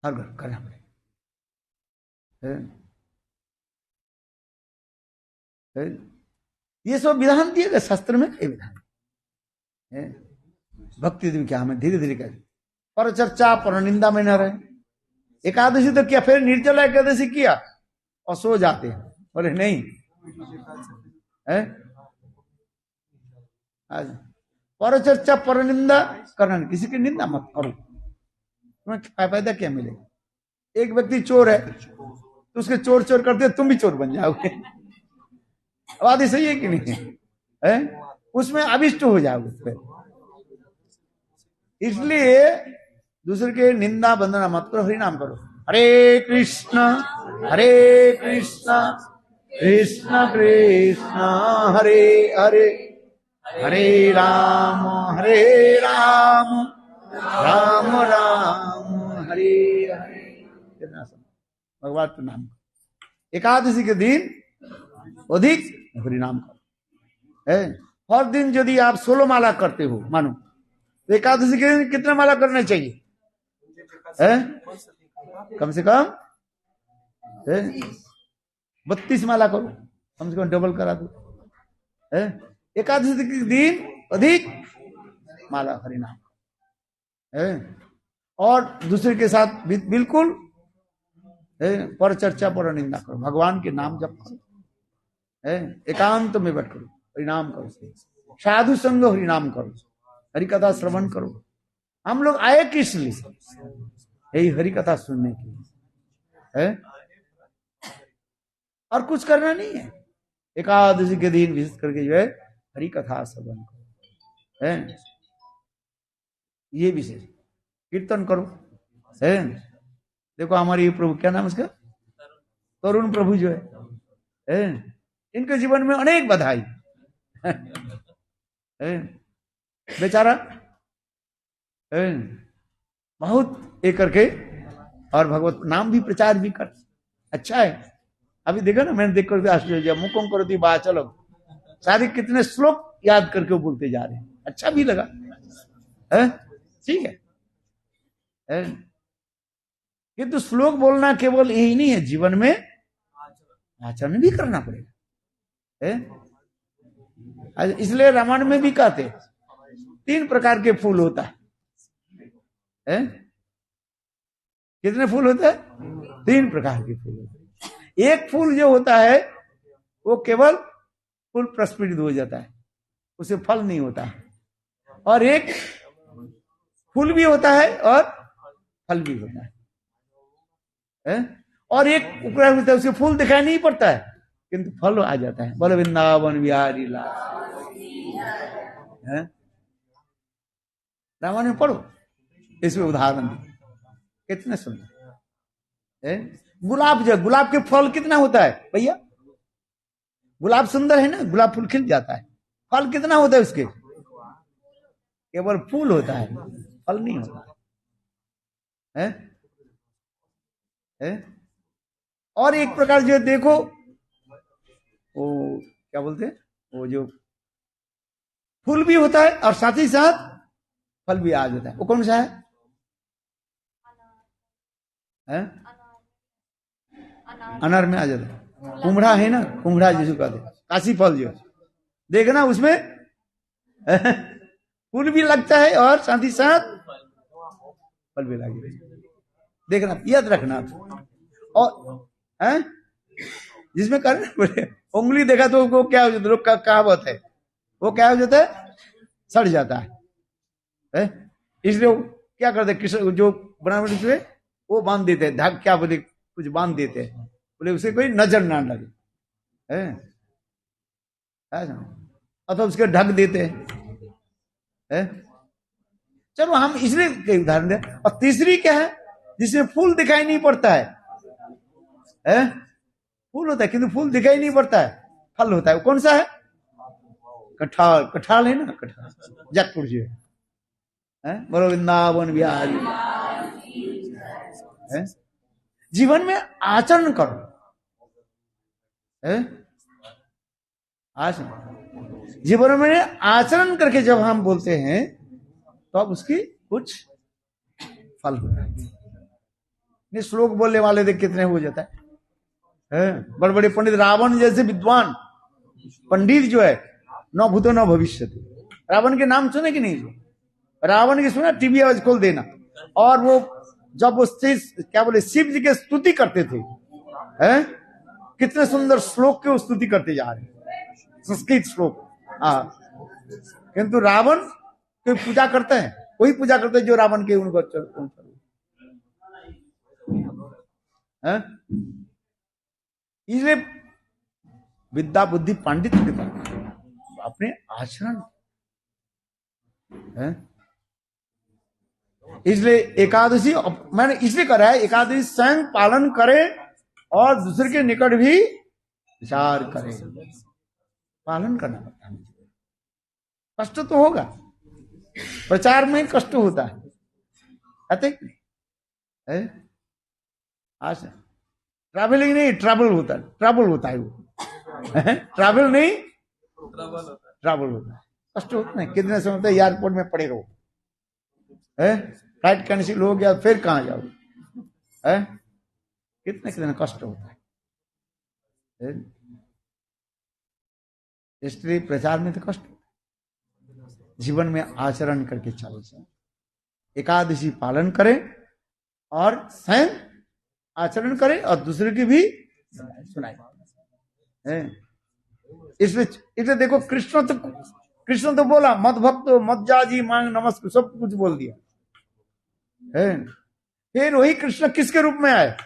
हर घर करना पड़ेगा। ये सब विधान दिए गए शास्त्र में, ये विधान भक्ति देवी क्या हमें धीरे धीरे कर, पर चर्चा पर निंदा में न रहे। एकादशी तो क्या, फिर निर्जला एकादशी किया और सो जाते हैं, बोले नहीं पर चर्चा पर निंदा करना, किसी की निंदा मत करो, तुम्हें फायदा क्या मिलेगा? एक व्यक्ति चोर है तो उसके चोर चोर करते तुम भी चोर बन जाओगे, बात ही सही है कि नहीं है? उसमें अभिष्ट हो जाओगे। इसलिए दूसरे के निंदा बंदना मत करो, हरि नाम करो। हरे कृष्णा कृष्ण कृष्ण हरे हरे, हरे राम राम राम हरे हरे। कितना भगवान का नाम। एकादशी के दिन अधिक हरि नाम करो। हर दिन यदि आप 16 माला करते हो मानो, तो एकादशी के दिन कितना माला करना चाहिए? कम से कम 32 माला करो, कम से कम डबल करा दो। है? एकादशी के दिन अधिक माला हरिनाम है, और दूसरे के साथ बिल्कुल पर चर्चा पर निंदा करो, भगवान के नाम जप करो, है एकांत में बैठ करो, हरिनाम करो, साधु संग हरिनाम करो, हरि कथा श्रवण करो। हम लोग आए किस लिए? यही हरि कथा सुनने के लिए है, और कुछ करना नहीं है। एकादशी के दिन विशेष करके जो है हरि कथा श्रवण करो, है ये विशेष, कीर्तन करो, है। देखो हमारे प्रभु, क्या नाम उसका, तरुण प्रभु जो है, इनके जीवन में अनेक बधाई है, बेचारा है, बहुत एक करके, और भगवत नाम भी प्रचार भी कर, अच्छा है। अभी देखो ना, मैंने देखकर आश्चर्य, मुखों करो दी बात, चलो सारे कितने श्लोक याद करके बोलते जा रहे हैं, अच्छा भी लगा है, ठीक है। किंतु श्लोक बोलना केवल यही नहीं है, जीवन में आचरण भी करना पड़ेगा, है। इसलिए रामायण में भी कहते 3 प्रकार के फूल होता है? कितने फूल होते हैं? 3 प्रकार के फूल होते हैं। एक फूल जो होता है वो केवल फूल प्रस्फुटित हो जाता है, उसे फल नहीं होता है, और एक फूल भी होता है और फल भी होता है, और एक उकड़ा होता है, उसे फूल दिखाई नहीं पड़ता है किंतु फल आ जाता है। बोलो वृंदावन बिहारी लाल, रामायण में पढ़ो, इसमें उदाहरण कितने सुंदर। गुलाब, जो गुलाब के फल कितना होता है भैया? गुलाब सुंदर है ना, गुलाब फूल खिल जाता है, फल कितना होता है उसके? केवल फूल होता है, फल नहीं होता है, है? और एक प्रकार जो देखो, वो क्या बोलते हैं, वो जो फूल भी होता है और साथ ही साथ फल भी आ जाता है, वो कौन सा है? अनार में आ जाता है, कुम्हड़ा है ना, कुम्हड़ा जिसको कहते हैं, काशी फल जो देखना, उसमें फूल भी लगता है और साथ ही साथ फल भी लगे, देखना, याद रखना। और जिसमें कर उंगली देखा तो वो क्या हो जाता है, लोग का कहावत है, वो क्या हो जाता है, सड़ जाता है। इसलिए क्या करते, किसी जो बनावट से वो बांध देते हैं, धाग क्या बोले, कुछ बांध देते हैं, बोले उसे कोई नजर ना लगे, अथवा उसके ढक देते हैं। चलो हम इसलिए उदाहरण दें। और तीसरी क्या है, जिसमें फूल दिखाई नहीं पड़ता है? फूल होता है किंतु फूल दिखाई नहीं पड़ता है, फल होता है, वो कौन सा है? कठाल, कठाल है ना, कठाल जगपुर जी है। बोलो वृंदावन बिहारी। जीवन में आचरण करो, आचरण, जीवन में आचरण करके जब हम बोलते हैं तो अब उसकी कुछ फल होता है। श्लोक बोलने वाले देख कितने हो जाता है, बड़े बड़े पंडित, रावण जैसे विद्वान पंडित जो है, न भूतो न भविष्य। रावण के नाम सुने कि नहीं? रावण की सुना, टीवी आवाज खोल देना, और वो जब वो क्या बोले, शिव जी की स्तुति करते थे, कितने सुंदर श्लोक के स्तुति करते जा रहे, संस्कृत श्लोक। किंतु रावण कोई पूजा करते हैं, वही पूजा करते हैं जो रावण के उनको इसलिए विद्या बुद्धि पांडित्य के साथ अपने आचरण, इसलिए एकादशी मैंने इसलिए करा है, एकादशी स्वयं पालन करे और दूसरे के निकट भी विचार करे, पालन करना पड़ता है। कष्ट तो होगा, प्रचार में कष्ट होता है, आज ट्रैवलिंग नहीं, ट्रैवल होता है, ट्रैवल होता है वो ट्रैवल नहीं, ट्रैवल होता है, कष्ट होता है। कितने समय तक एयरपोर्ट में पड़े रहो, फ्लाइट कैंसिल हो गया, फिर कहां जाओ, कितने कितने कष्ट होता है। इसलिए प्रचार में तो कष्ट होता है। जीवन में आचरण करके चलो, एकादशी पालन करें और स्वयं आचरण करें और दूसरे की भी सुनाए। इसलिए देखो, कृष्ण तो बोला मत भक्त मत जाजी मांग नमस्कार, सब कुछ बोल दिया है। फिर वही कृष्ण किसके रूप में आए?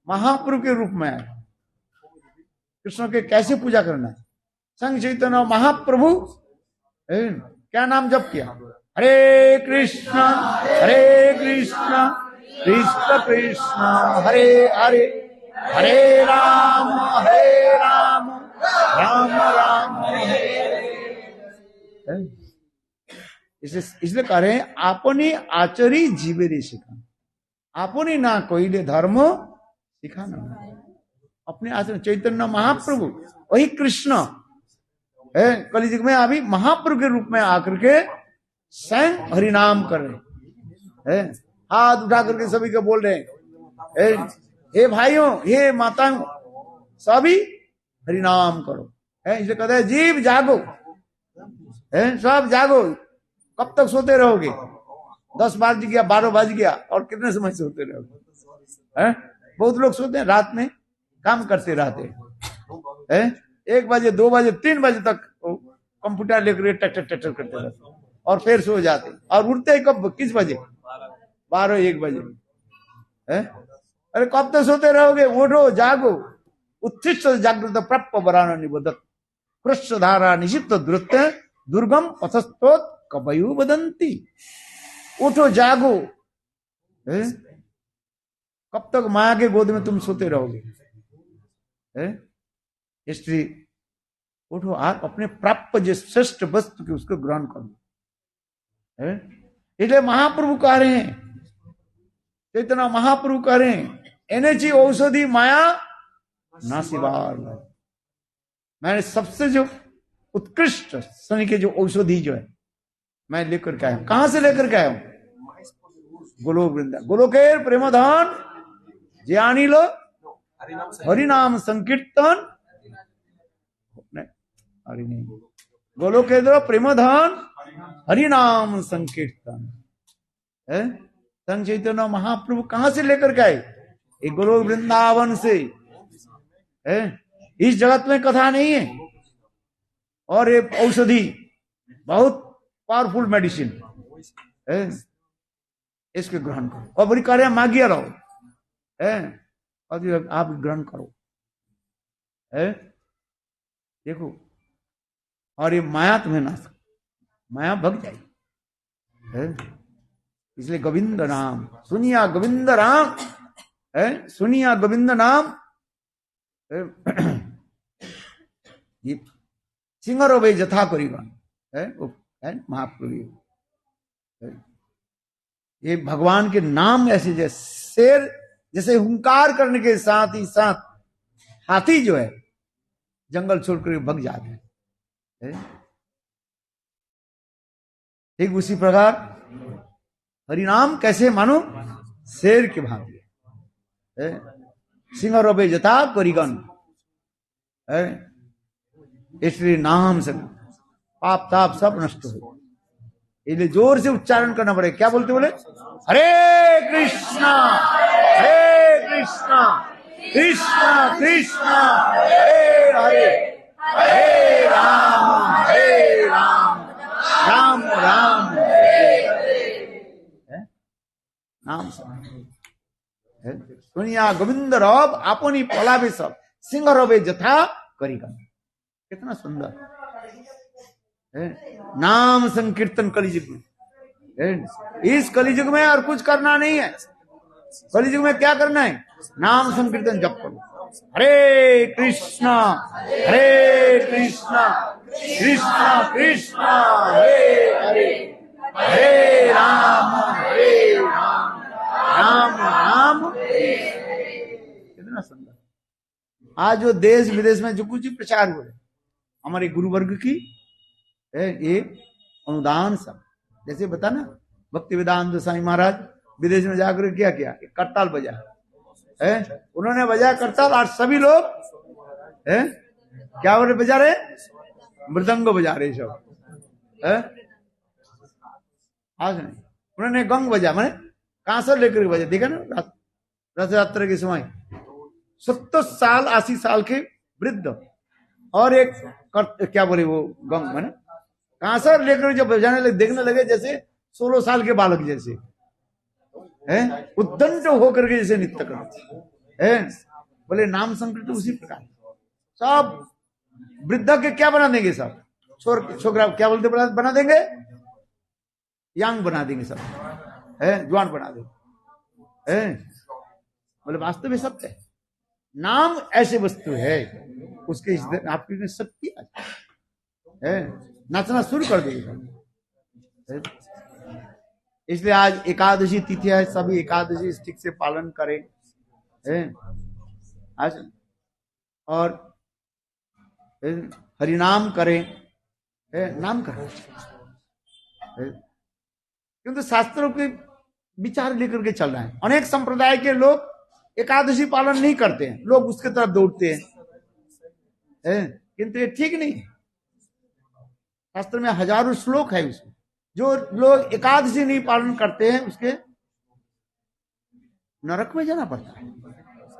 महाप्रभु के रूप में आए। कृष्ण के कैसे पूजा करना है? संग चैतन्य महाप्रभु क्या नाम जप किया? हरे कृष्ण कृष्ण कृष्ण हरे हरे, हरे राम राम राम हरे। इसलिए कह रहे हैं आपनी आचरी जीवे रे सिखा, आपनी ना कोई धर्म सिखाना। अपने आचरण चैतन्य महाप्रभु वही कृष्ण है, कलियुग में अभी महाप्रभु के रूप में आकर के स्वयं हरिनाम कर रहे हैं। हाथ उठा करके सभी को बोल रहे हैं, हे भाइयों हे माताओं सभी हरिनाम करो। इसलिए कहते हैं जीव जागो, सब जागो। कब तक सोते रहोगे? 10 बज गया, 12 बज गया, और कितने समय सोते रहोगे? बहुत लोग सोते हैं रात में, काम करते रहते हैं। 1 बजे 2 बजे 3 बजे तक कंप्यूटर लेकर टटर करते रहते और फिर सो जाते, और उठते ही कब, किस बजे? 12-1 बजे। अरे कब तक सोते रहोगे? उठो जागो। उत्थिष्ठ जागृत प्राप्त वरान निबदत, कृष्ण धारा निषिद्ध द्रुत दुर्गम पथस्तोत कबयु बदंती। उठो जागो। कब तक माया के गोद में तुम सोते रहोगे? इसलिए उठो, आप अपने प्राप्त जो श्रेष्ठ वस्तु की उसको ग्रहण करो। इसलिए महाप्रभु कह रहे हैं, चैतन्य महाप्रभु कह रहे हैं, एनएची औषधि माया नासिबार। मैंने सबसे जो उत्कृष्ट शनि के जो औषधि जो है मैं लेकर के आया हूं। कहां से लेकर के आया हूं? गोलोक वृंदावन। गोलोकेर प्रेमधन ज्ञानी लो हरिनाम संकीर्तन, हरि नहीं, गोलोकेर प्रेमधन हरिनाम संकीर्तन। संग चैतन्य महाप्रभु कहां से लेकर के आए? एक गोलोक वृंदावन से। इस जगत में कथा नहीं है, और ये औषधि बहुत पावरफुल मेडिसिन, इसके ग्रहण करो। और बड़ी कार्य मांगिए रहो, आप ग्रहण करो। देखो, और ये माया तुम्हें ना, माया भग जाएगी। इसलिए गोविंद नाम सुनिया, गोविंद राम सुनिया, गोविंद नाम सिंगर वे जथा करीबा महाप्रभु। ये भगवान के नाम ऐसे, जैसे शेर जैसे हुंकार करने के साथ ही साथ हाथी जो है जंगल छोड़कर भग जाते हैं, ठीक उसी प्रकार हरिनाम कैसे मानो शेर के भांति सिंह रोबे जथा करिगन। इसलिए नाम से पाप ताप सब नष्ट हो। इसलिए जोर से उच्चारण करना पड़ेगा। क्या बोलते बोले? हरे कृष्णा कृष्णा कृष्णा हरे हरे, हरे राम राम राम हरे हरे। नाम सुनिया गोविंद रब आपनी पलावे सब, सिंह रवे जथा करिगन। कितना सुंदर नाम संकीर्तन कलियुग में। इस कलियुग में और कुछ करना नहीं है। कलियुग में क्या करना है? नाम संकीर्तन जप करो। हरे कृष्णा कृष्णा कृष्णा हरे हरे, हरे राम राम राम। कितना सुंदर। आज जो देश विदेश में जो कुछ प्रचार हो रहे हमारे गुरु वर्ग की ये अनुदान सब, जैसे बता ना भक्ति वेदांत साईं महाराज विदेश में जाकर क्या किया? करताल बजाया है, उन्होंने बजाया करताल, और सभी लोग क्या बजा रहे? मृदंग बजा रहे सब है? आज नहीं, उन्होंने गंग बजा, मैंने कांसर लेकर के बजा, देखा ना रथ यात्रा के समय 70 साल 80 साल के वृद्ध और एक क्या बोले वो गंग, मैंने कांसर लेकर जब बजाने लगे, देखने लगे जैसे 16 साल के बालक जैसे है, उद्दंड होकर के जैसे नृत्य करते हैं। बोले नाम संकट उसी प्रकार सब वृद्धा के क्या बना देंगे, सब छोकरा क्या बोलते बना देंगे, यंग बना देंगे सब है, जवान बना देंगे। बोले वास्तव में सत्य है, नाम ऐसे वस्तु है उसके आपकी शक्ति है, नाचना शुरू कर देगा। इसलिए आज एकादशी तिथि है, सभी एकादशी ठीक से पालन करें आज, और हरिनाम करें, नाम करें, किंतु शास्त्रों के विचार लेकर के चल रहे हैं। अनेक संप्रदाय के लोग एकादशी पालन नहीं करते हैं, लोग उसके तरफ दौड़ते हैं, किंतु ये ठीक नहीं है। शास्त्र में हजारों श्लोक है उसमें, जो लोग एकादशी नहीं पालन करते हैं उसके नरक में जाना पड़ता है,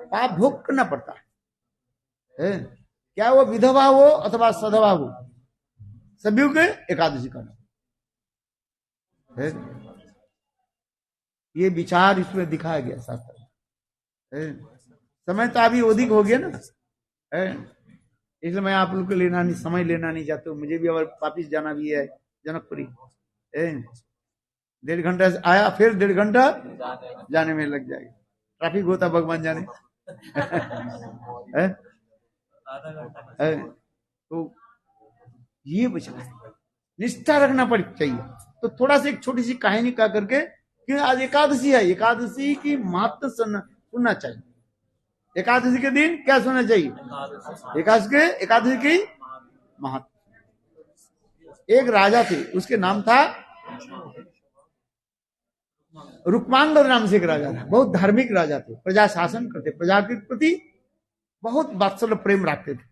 पाप भोग करना पड़ता है। क्या वो विधवा हो अथवा सधवा हो, सभी के एकादशी करना है। ये विचार इसमें दिखाया गया शास्त्र। समय तो अभी अधिक हो गया ना, इसलिए मैं आप लोग को समय लेना नहीं चाहता हूँ। मुझे भी और वापिस जाना भी है जनकपुरी, 1.5 घंटा से आया, फिर 1.5 घंटा जाने में लग जाएगा, ट्रैफिक होता भगवान जाने। तो ये बचा निष्ठा रखना पड़ चाहिए। तो थोड़ा सा एक छोटी सी कहानी कह करके कि आज एकादशी है, एकादशी की महत्व सुनना चाहिए। एकादशी के दिन क्या सुनना चाहिए, एकादशी की महत्व। एक राजा थे, उसके नाम था रुक्मांगद नाम से एक राजा था, बहुत धार्मिक राजा थे, प्रजा शासन करते, प्रजा के प्रति बहुत वात्सल्य प्रेम रखते थे,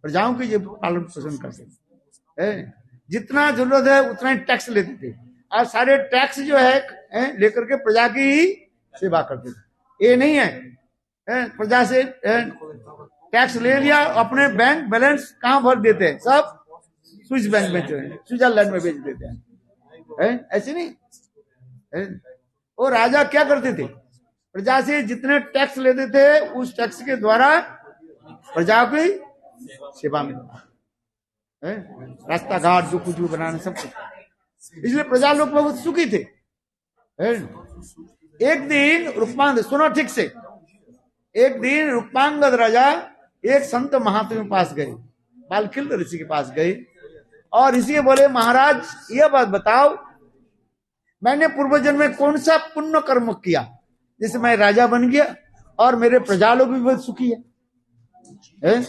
प्रजाओं के ये पालन पोषण करते थे, जितना जरूरत है उतना ही टैक्स लेते थे, और सारे टैक्स जो है लेकर के प्रजा की ही सेवा करते थे। ये नहीं है प्रजा से टैक्स ले लिया, अपने बैंक बैलेंस कहां भर देते हैं, सब स्विस बैंक में, स्विट्जरलैंड में बेच देते हैं, ऐसे नहीं। वो राजा क्या करते थे, प्रजा से जितने टैक्स लेते थे उस टैक्स के द्वारा प्रजा की सेवा में, रास्ता घाट जो कुछ बनाने सब कुछ, इसलिए प्रजा लोग बहुत सुखी थे। एक दिन रुक्मांगद, सुनो ठीक से, एक दिन रुक्मांगद राजा एक संत महात्मा के पास गए, बालखिल ऋषि के पास गए, और ऋषि बोले महाराज ये बात बताओ, मैंने पूर्व जन्म में कौन सा पुण्य कर्म किया जिससे मैं राजा बन गया और मेरे प्रजा लोग भी बहुत सुखी है?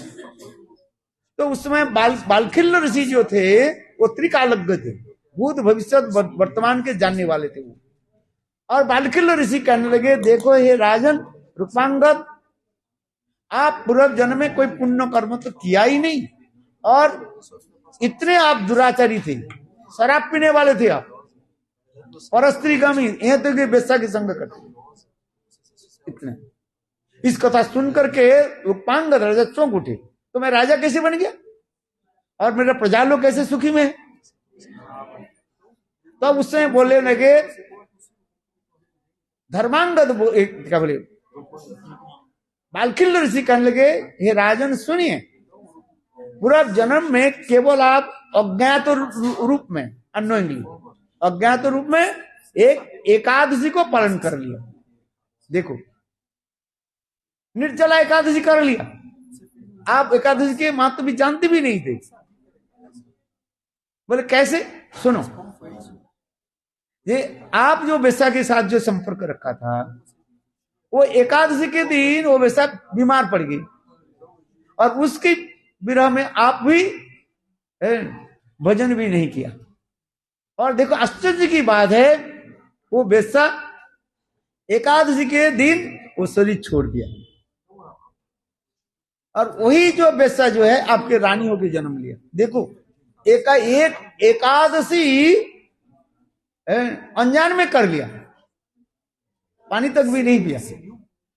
तो उस समय बालखिल ऋषि जो थे वो त्रिकालज्ञ थे, भूत भविष्य वर्तमान के जानने वाले थे वो। और बालखिल ऋषि कहने लगे, देखो हे राजन रुक्मांगद, आप पूर्व जन्म में कोई पुण्य कर्म तो किया ही नहीं, और इतने आप दुराचारी थे, शराब पीने वाले थे आप, परस्त्रीगामी, यहां तक कि बेश्या की संग करते इतने। इस कथा सुन करके रुक्मांगद राजा चौंक उठे, तो मैं राजा कैसे बन गया और मेरा प्रजा लोग कैसे सुखी में? तो उससे बोले लगे, धर्मांगद क्या बोले, बालखिल ऋषि कहने लगे, हे राजन सुनिए, पूरा जन्म में केवल आप अज्ञात रूप में, अनोइंगली अज्ञात रूप में एक एकादशी को पालन कर लिया। देखो निर्जला एकादशी कर लिया, आप एकादशी के महत्व भी जानते भी नहीं थे। बोले कैसे? सुनो, ये आप जो बेश्या के साथ जो संपर्क रखा था, वो एकादशी के दिन वो बेश्या बीमार पड़ गई, और उसकी विरह में आप भी भजन भी नहीं किया। और देखो आश्चर्य की बात है, वो बेश्या एकादशी के दिन वो शरीर छोड़ दिया, और वही जो बेश्या जो है आपके रानी होकर जन्म लिया। देखो एक एकादशी अनजान में कर लिया, पानी तक भी नहीं पिया,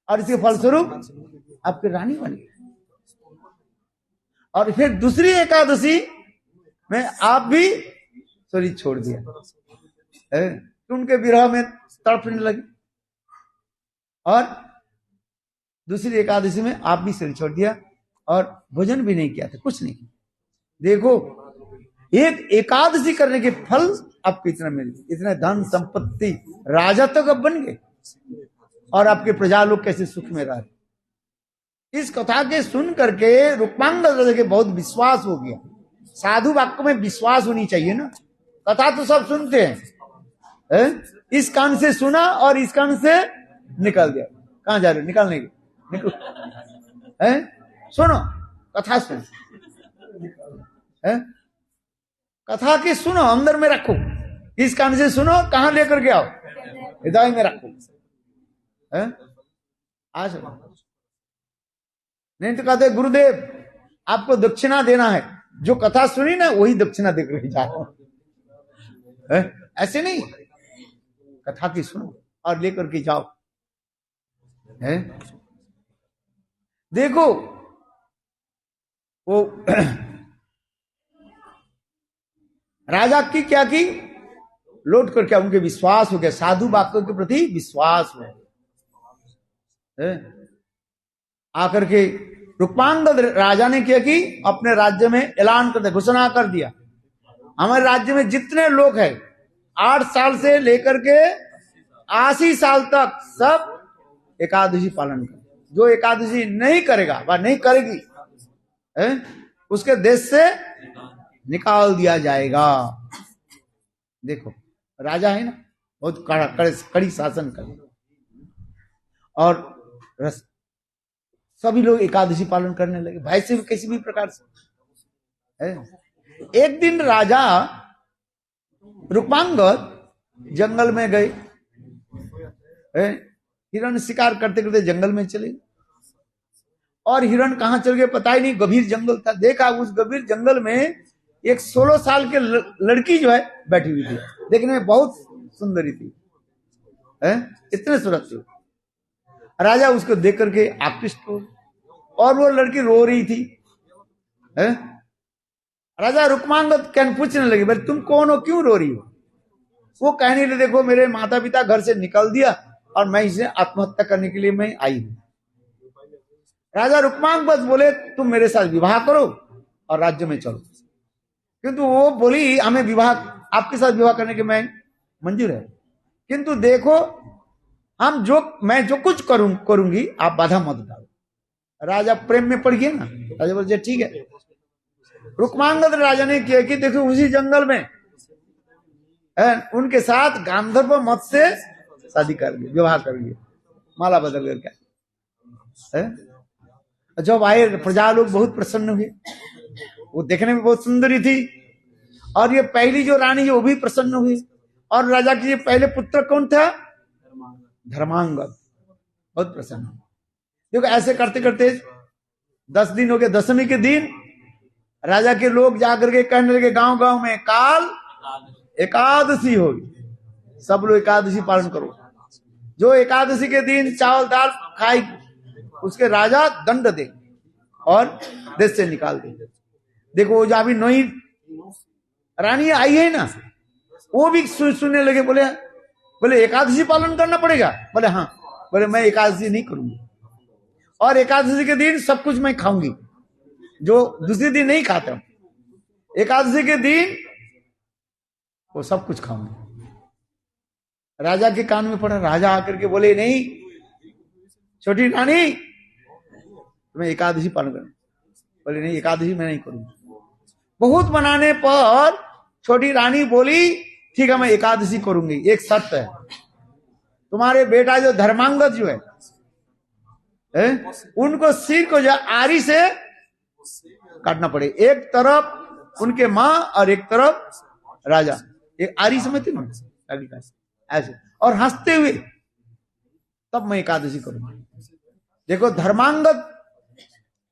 और इसके फलस्वरूप आपकी रानी बन गई। और फिर दूसरी एकादशी में आप भी शरीर छोड़ दिया, तो उनके विरह में तड़पने लगे, और दूसरी एकादशी में आप भी शरीर छोड़ दिया और भोजन भी नहीं किया था, कुछ नहीं। देखो, एक एकादशी करने के फल आपको इतना मिल गया, इतने धन संपत्ति, राजा तक अब बन गए, और आपके प्रजा लोग कैसे सुख में रह रहे। इस कथा के सुन करके रुक्मांगद के बहुत विश्वास हो गया। साधु वाक्य में विश्वास होनी चाहिए ना। कथा तो सब सुनते हैं, इस कान से सुना और इस कान से निकल गया। कहां जा रहे हो? निकालने के निकल, सुनो, कथा सुनो, कथा की सुनो, अंदर में रखो। इस कान से सुनो, कहां लेकर के आओ? हृदय में रखो। आज नहीं तो कहते गुरुदेव आपको दक्षिणा देना है, जो कथा सुनी ना वही दक्षिणा देकर के जाओ। ऐसे नहीं, कथा की सुनो और लेकर के जाओ। देखो वो राजा की क्या की, लौट कर क्या उनके विश्वास हो गया, साधु वाक्यों के प्रति विश्वास हो गया। आकर के रुक्मांगद राजा ने क्या की, अपने राज्य में ऐलान कर दिया, घोषणा कर दिया, हमारे राज्य में जितने लोग हैं 8 साल से लेकर के 80 साल तक सब एकादशी पालन कर। जो एकादशी नहीं करेगा वह नहीं करेगी, उसके देश से निकाल दिया जाएगा। देखो राजा है ना, बहुत कड़ी शासन करे, और सभी लोग एकादशी पालन करने लगे, भाई से किसी भी प्रकार से। एक दिन राजा रुक्मांगद जंगल में गए, हिरण शिकार करते करते जंगल में चले, और हिरण कहां चल गए पता ही नहीं, गंभीर जंगल था। देखा उस गंभीर जंगल में एक 16 साल के लड़की जो है बैठी हुई थी, देखने में बहुत सुंदरी थी, इतने सूरत थी। राजा उसको देख करके आकृष्ट हो, और वो लड़की रो रही थी। राजा रुक्मांगद पूछने लगे, भाई तुम कौन हो, क्यों रो रही हो? वो कहने लगे, देखो मेरे माता पिता घर से निकल दिया और मैं इसे आत्महत्या करने के लिए मैं आई हूं। राजा रुक्मांगद बोले, तुम मेरे साथ विवाह करो और राज्य में चलो। किंतु वो बोली, हमें विवाह, आपके साथ विवाह करने के मैं मंजूर है, किंतु देखो मैं जो कुछ करूंगी आप बाधा मत डालो। राजा प्रेम में पड़ गया ना, राजा बोले ठीक है। रुक्मांगद राजा ने किया कि देखो उसी जंगल में उनके साथ गांधर्व मत से शादी कर ली, विवाह कर लिया, माला बदल करके। जब आए प्रजा लोग बहुत प्रसन्न हुए, वो देखने में बहुत सुंदरी थी, और ये पहली जो रानी है वो भी प्रसन्न हुई। और राजा की पहले पुत्र कौन था? धर्मांगद, बहुत प्रसन्न। देखो ऐसे करते करते 10 दिन हो गए। 10वीं के दिन राजा के लोग जाकर के कहने लगे गांव गांव में, काल एकादशी होगी, सब लोग एकादशी पालन करो। जो एकादशी के दिन चावल दाल खाए उसके राजा दंड दे और देश से निकाल दे। देखो जो अभी नई रानी आई है ना, वो भी सुनने लगे, बोले एकादशी पालन करना पड़ेगा? बोले हाँ। बोले मैं एकादशी नहीं करूंगी, और एकादशी के दिन सब कुछ मैं खाऊंगी जो दूसरे दिन नहीं खाता हूं, एकादशी के दिन वो सब कुछ खाऊंगी। राजा के कान में पड़ा, राजा आकर के बोले, नहीं छोटी रानी तुम्हें एकादशी पालन करना। बोले नहीं, एकादशी मैं नहीं करूंगी। बहुत मनाने पर छोटी रानी बोली, ठीक है मैं एकादशी करूंगी, एक शर्त है, तुम्हारे बेटा जो धर्मांगद जो है उनको सिर को जो आरी से काटना पड़े, एक तरफ उनके माँ और एक तरफ राजा, एक आरी समझते ना ऐसे, और हंसते हुए, तब मैं एकादशी करूंगा। देखो धर्मांगद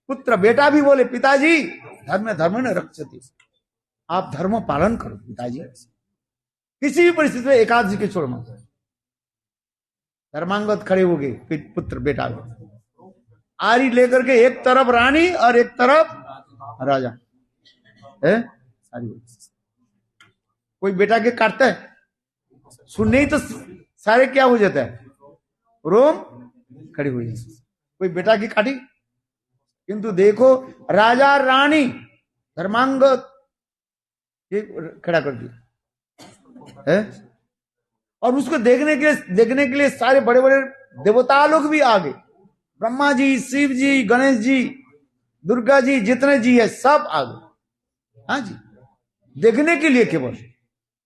पुत्र बेटा भी बोले, पिताजी धर्म न रक्षति, आप धर्म पालन करो पिताजी, किसी भी परिस्थिति में एकादशी के छोड़ मत। धर्मांगत खड़े हो गए, पुत्र बेटा आरी लेकर के, एक तरफ रानी और एक तरफ राजा है। कोई बेटा के काटता है, सुनने ही तो सारे क्या हो जाता है, रोम खड़ी हुई। कोई बेटा की काटी, किंतु देखो राजा रानी धर्मांगत खड़ा कर दिया है। और उसको देखने के लिए सारे बड़े बड़े देवता लोग भी आ गए, ब्रह्मा जी, शिव जी, गणेश जी, दुर्गा जी, जितने जी है सब आ गए। हाँ जी, देखने के लिए केवल।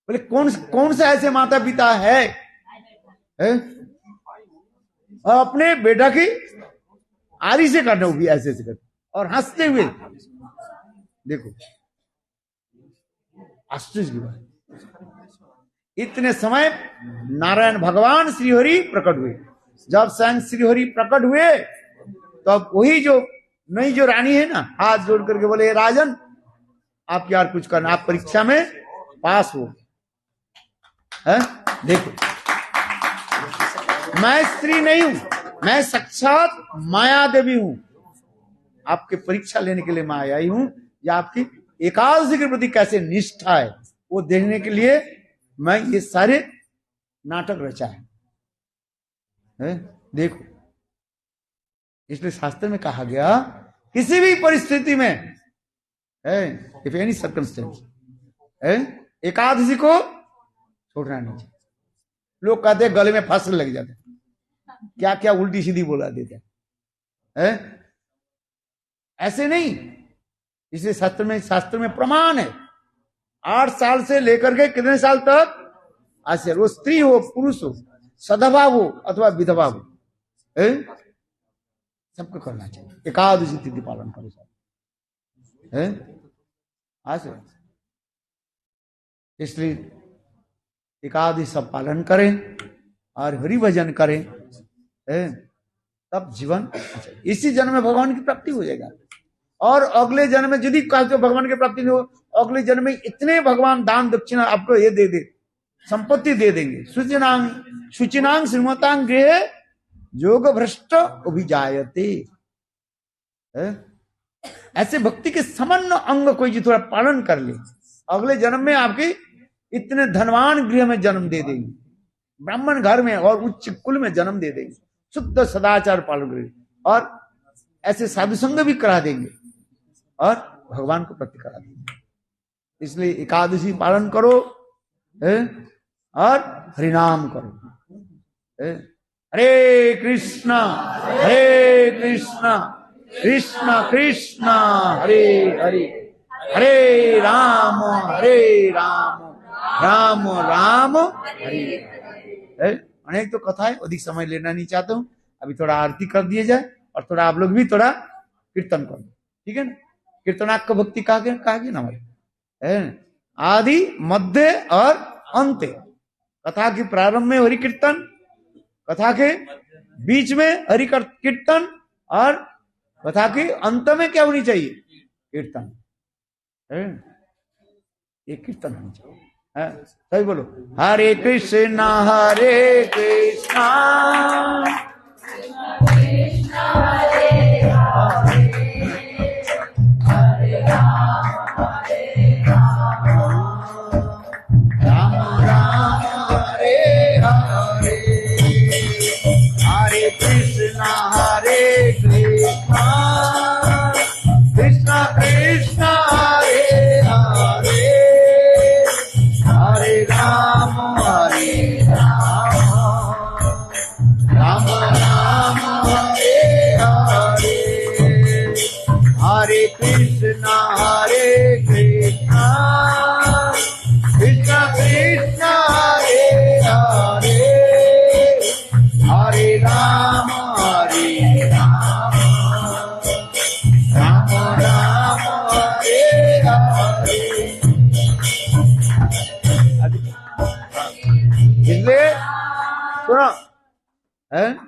बोले कौन सा ऐसे माता पिता है? और अपने बेटा की आरी से काटना होगी, ऐसे से करते और हंसते हुए। देखो आश्चर्य की बात, इतने समय नारायण भगवान श्रीहरि प्रकट हुए। जब स्वयं श्रीहरि प्रकट हुए तब वही जो नई जो रानी है ना, हाथ जोड़ करके बोले राजन आप यार कुछ करना, आप परीक्षा में पास हो। है? देखो मैं स्त्री नहीं हूं, मैं साक्षात माया देवी हूं। आपके परीक्षा लेने के लिए मैं आई हूं, या आपकी एकादशी के प्रति कैसे निष्ठा है वो देखने के लिए मैं ये सारे नाटक रचा है। देखो इसलिए शास्त्र में कहा गया किसी भी परिस्थिति में इफ एनी सर्कमस्टेंस एकादशी को छोड़ना नहीं चाहिए। लोग कहते हैं गले में फांसी लग जाते, क्या क्या उल्टी सीधी बोला देते हैं। ऐसे नहीं, इसलिए शास्त्र में प्रमाण है। 8 साल से लेकर के कितने साल तक आश्चर्य, वो स्त्री हो पुरुष हो, सधवा हो अथवा विधवा हो, सबको करना चाहिए। एकादशी तिथि पालन करो सब। आश्चर्य, इसलिए एकादशी सब पालन करें और हरि भजन करें, तब जीवन इसी जन्म में भगवान की प्राप्ति हो जाएगा। और अगले जन्म में यदि कहते हो भगवान की प्राप्ति नहीं हो, अगले जन्म में इतने भगवान दान दक्षिणा आपको ये दे दे, संपत्ति दे देंगे। शुचिनांग श्रीमतांग गृह योग भ्रष्ट अभिजायते। ऐसे भक्ति के सामान्य अंग कोई जी थोड़ा पालन कर ले, अगले जन्म में आपके इतने धनवान गृह में जन्म दे देंगे, ब्राह्मण घर में और उच्च कुल में जन्म दे देंगे, शुद्ध सदाचार पालन करेंगे और ऐसे साधु संग भी करा देंगे और भगवान को प्रति करा देंगे। इसलिए एकादशी पालन करो और हरिनाम करो। हरे कृष्णा कृष्ण कृष्ण हरे हरे, हरे राम राम राम हरे हरे। अनेक तो कथा है, अधिक समय लेना नहीं चाहता हूं। अभी थोड़ा आरती कर दिए जाए और थोड़ा आप लोग भी थोड़ा कीर्तन करो, ठीक है ना। कीर्तनाक भक्ति कहा गया ना हमारे, आदि मध्य और अंत। कथा के प्रारंभ में हरि कीर्तन, कथा के बीच में हरि कीर्तन और कथा के अंत में क्या होनी चाहिए, कीर्तन। ये कीर्तन होना चाहिए। सही बोलो, हरे कृष्णा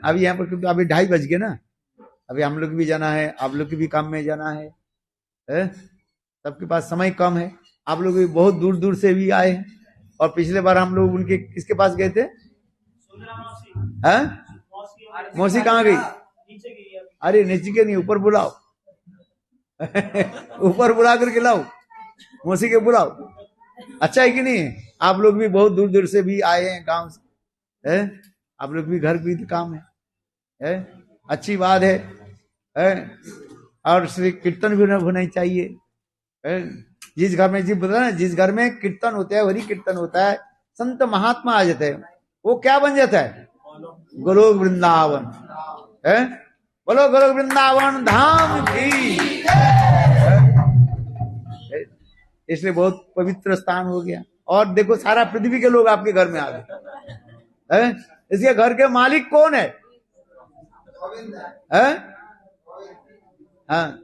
अभी यहाँ पर अभी 2:30 बज गए ना, अभी हम लोग भी जाना है, आप लोग के भी काम में जाना है, सबके पास समय कम है। आप लोग भी बहुत दूर दूर से भी आए हैं। और पिछले बार हम लोग उनके किसके पास गए थे? हैं? मौसी कहाँ गई? अरे नीचे के नहीं, ऊपर बुलाओ। ऊपर बुला करके लाओ, मौसी के बुलाओ। अच्छा है कि नहीं? आप लोग भी बहुत दूर दूर से भी आए हैं गांव से, है? आप लोग भी घर भी काम है? अच्छी बात है? और श्री कीर्तन भी होना चाहिए, है? जिस घर में जी बोला ना, जिस घर में कीर्तन होता है, हरि कीर्तन होता है, संत महात्मा आ जाते हैं, वो क्या बन जाता है? गोलोक वृंदावन, है? बोलो गोलोक वृंदावन धाम की। इसलिए बहुत पवित्र स्थान हो गया। और देखो सारा पृथ्वी के लोग आपके घर में आ गए, है? इसके घर के मालिक कौन है? हाँ,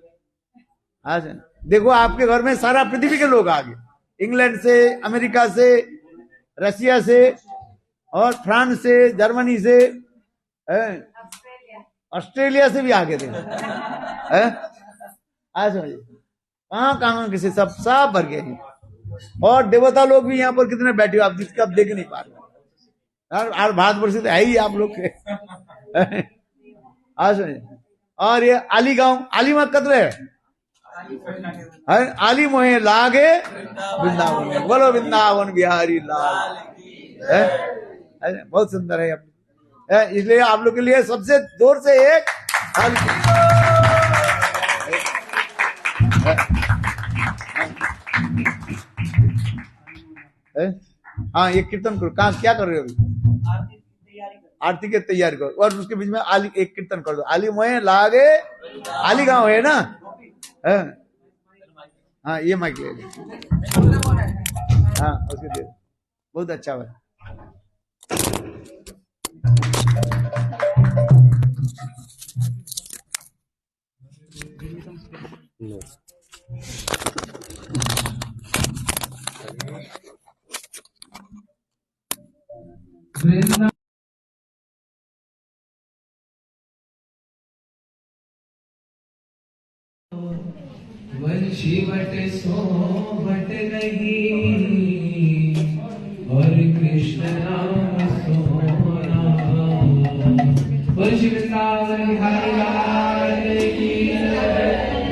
देखो आपके घर में सारा पृथ्वी के लोग आ गए, इंग्लैंड से, अमेरिका से, रशिया से, और फ्रांस से, जर्मनी से, ऑस्ट्रेलिया से भी आ गए थे। आज कहाँ कहाँ किसी सब भर गए। और देवता लोग भी यहाँ पर कितने बैठे हो आप, जिसके आप देख नहीं पा रहे। और भारतवर्ष तो है ही आप लोग के। आज और ये आली गांव, आली मत कतरे है, आली मोहे लागे वृंदावन, बोलो वृंदावन बिहारी लाल। बहुत सुंदर है, इसलिए आप लोग के लिए सबसे दूर से एक हाँ, ये कीर्तन करो। कहाँ क्या कर रहे हो अभी? आरती की तैयारी करो, और उसके बीच में आली एक कीर्तन कर दो। आली मोहे लागे, आली गांव है ना? हाँ, ये माइक ले लो। हाँ, उसके दे, बहुत अच्छा है। वंशी बट सो बट नहीं, और कृष्ण नाम सोना। वंशी वृंदावन बिहारी लाल की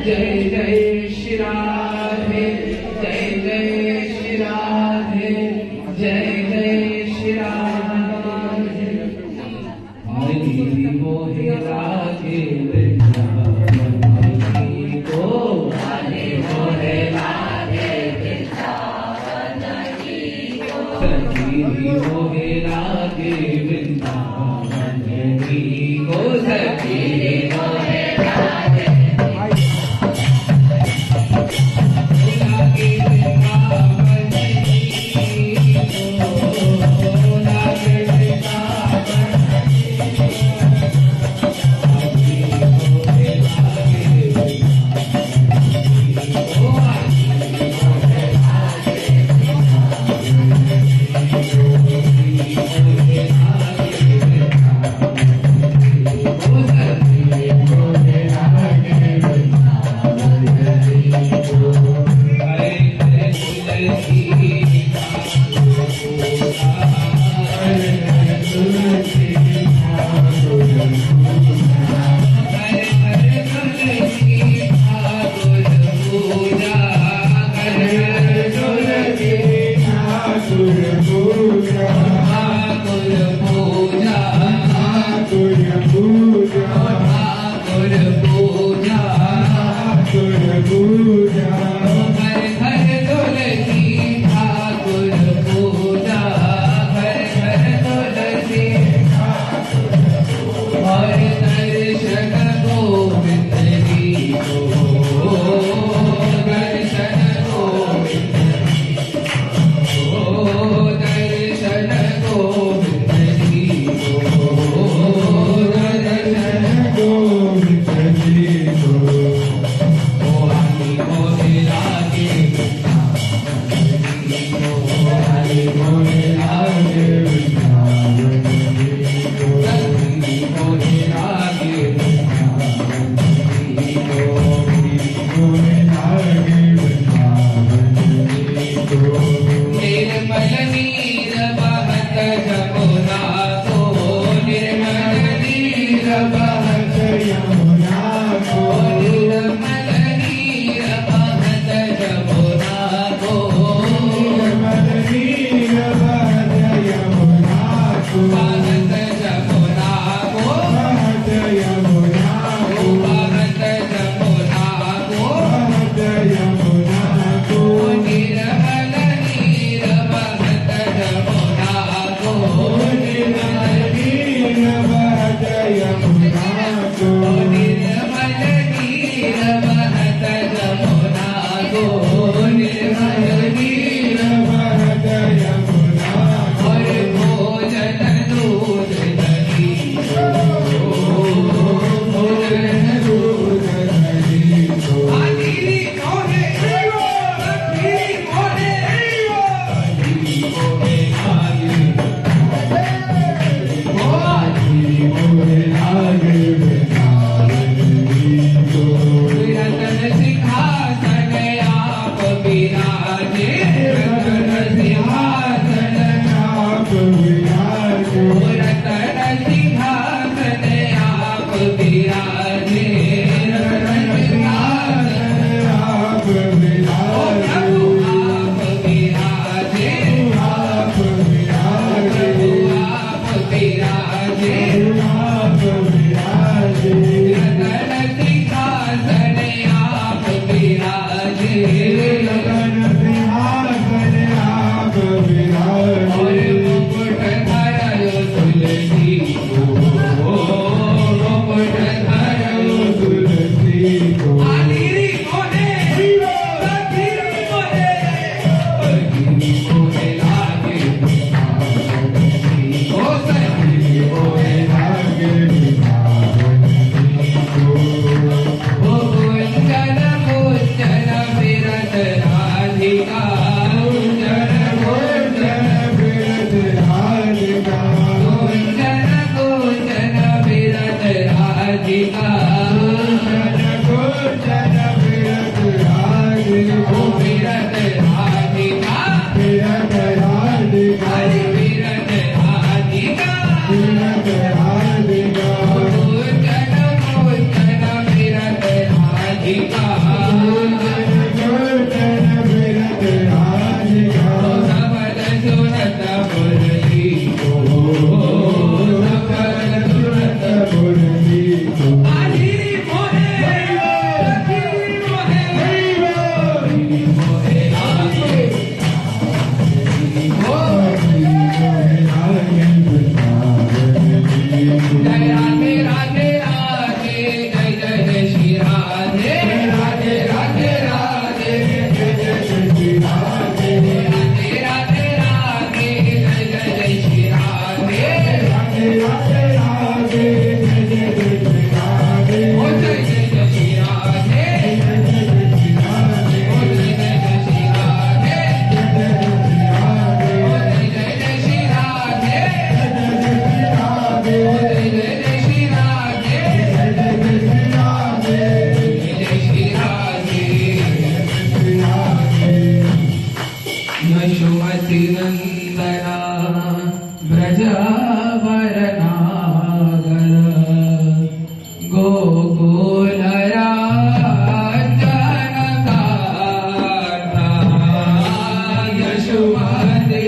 जय जय श्री राधे, जय जय श्री राधे, जय जय श्री राधे। हरि मोहे लागे मोहे लागे यशोमती नंदना ब्रजवरनागर गोकुलराजनकाता यशोमती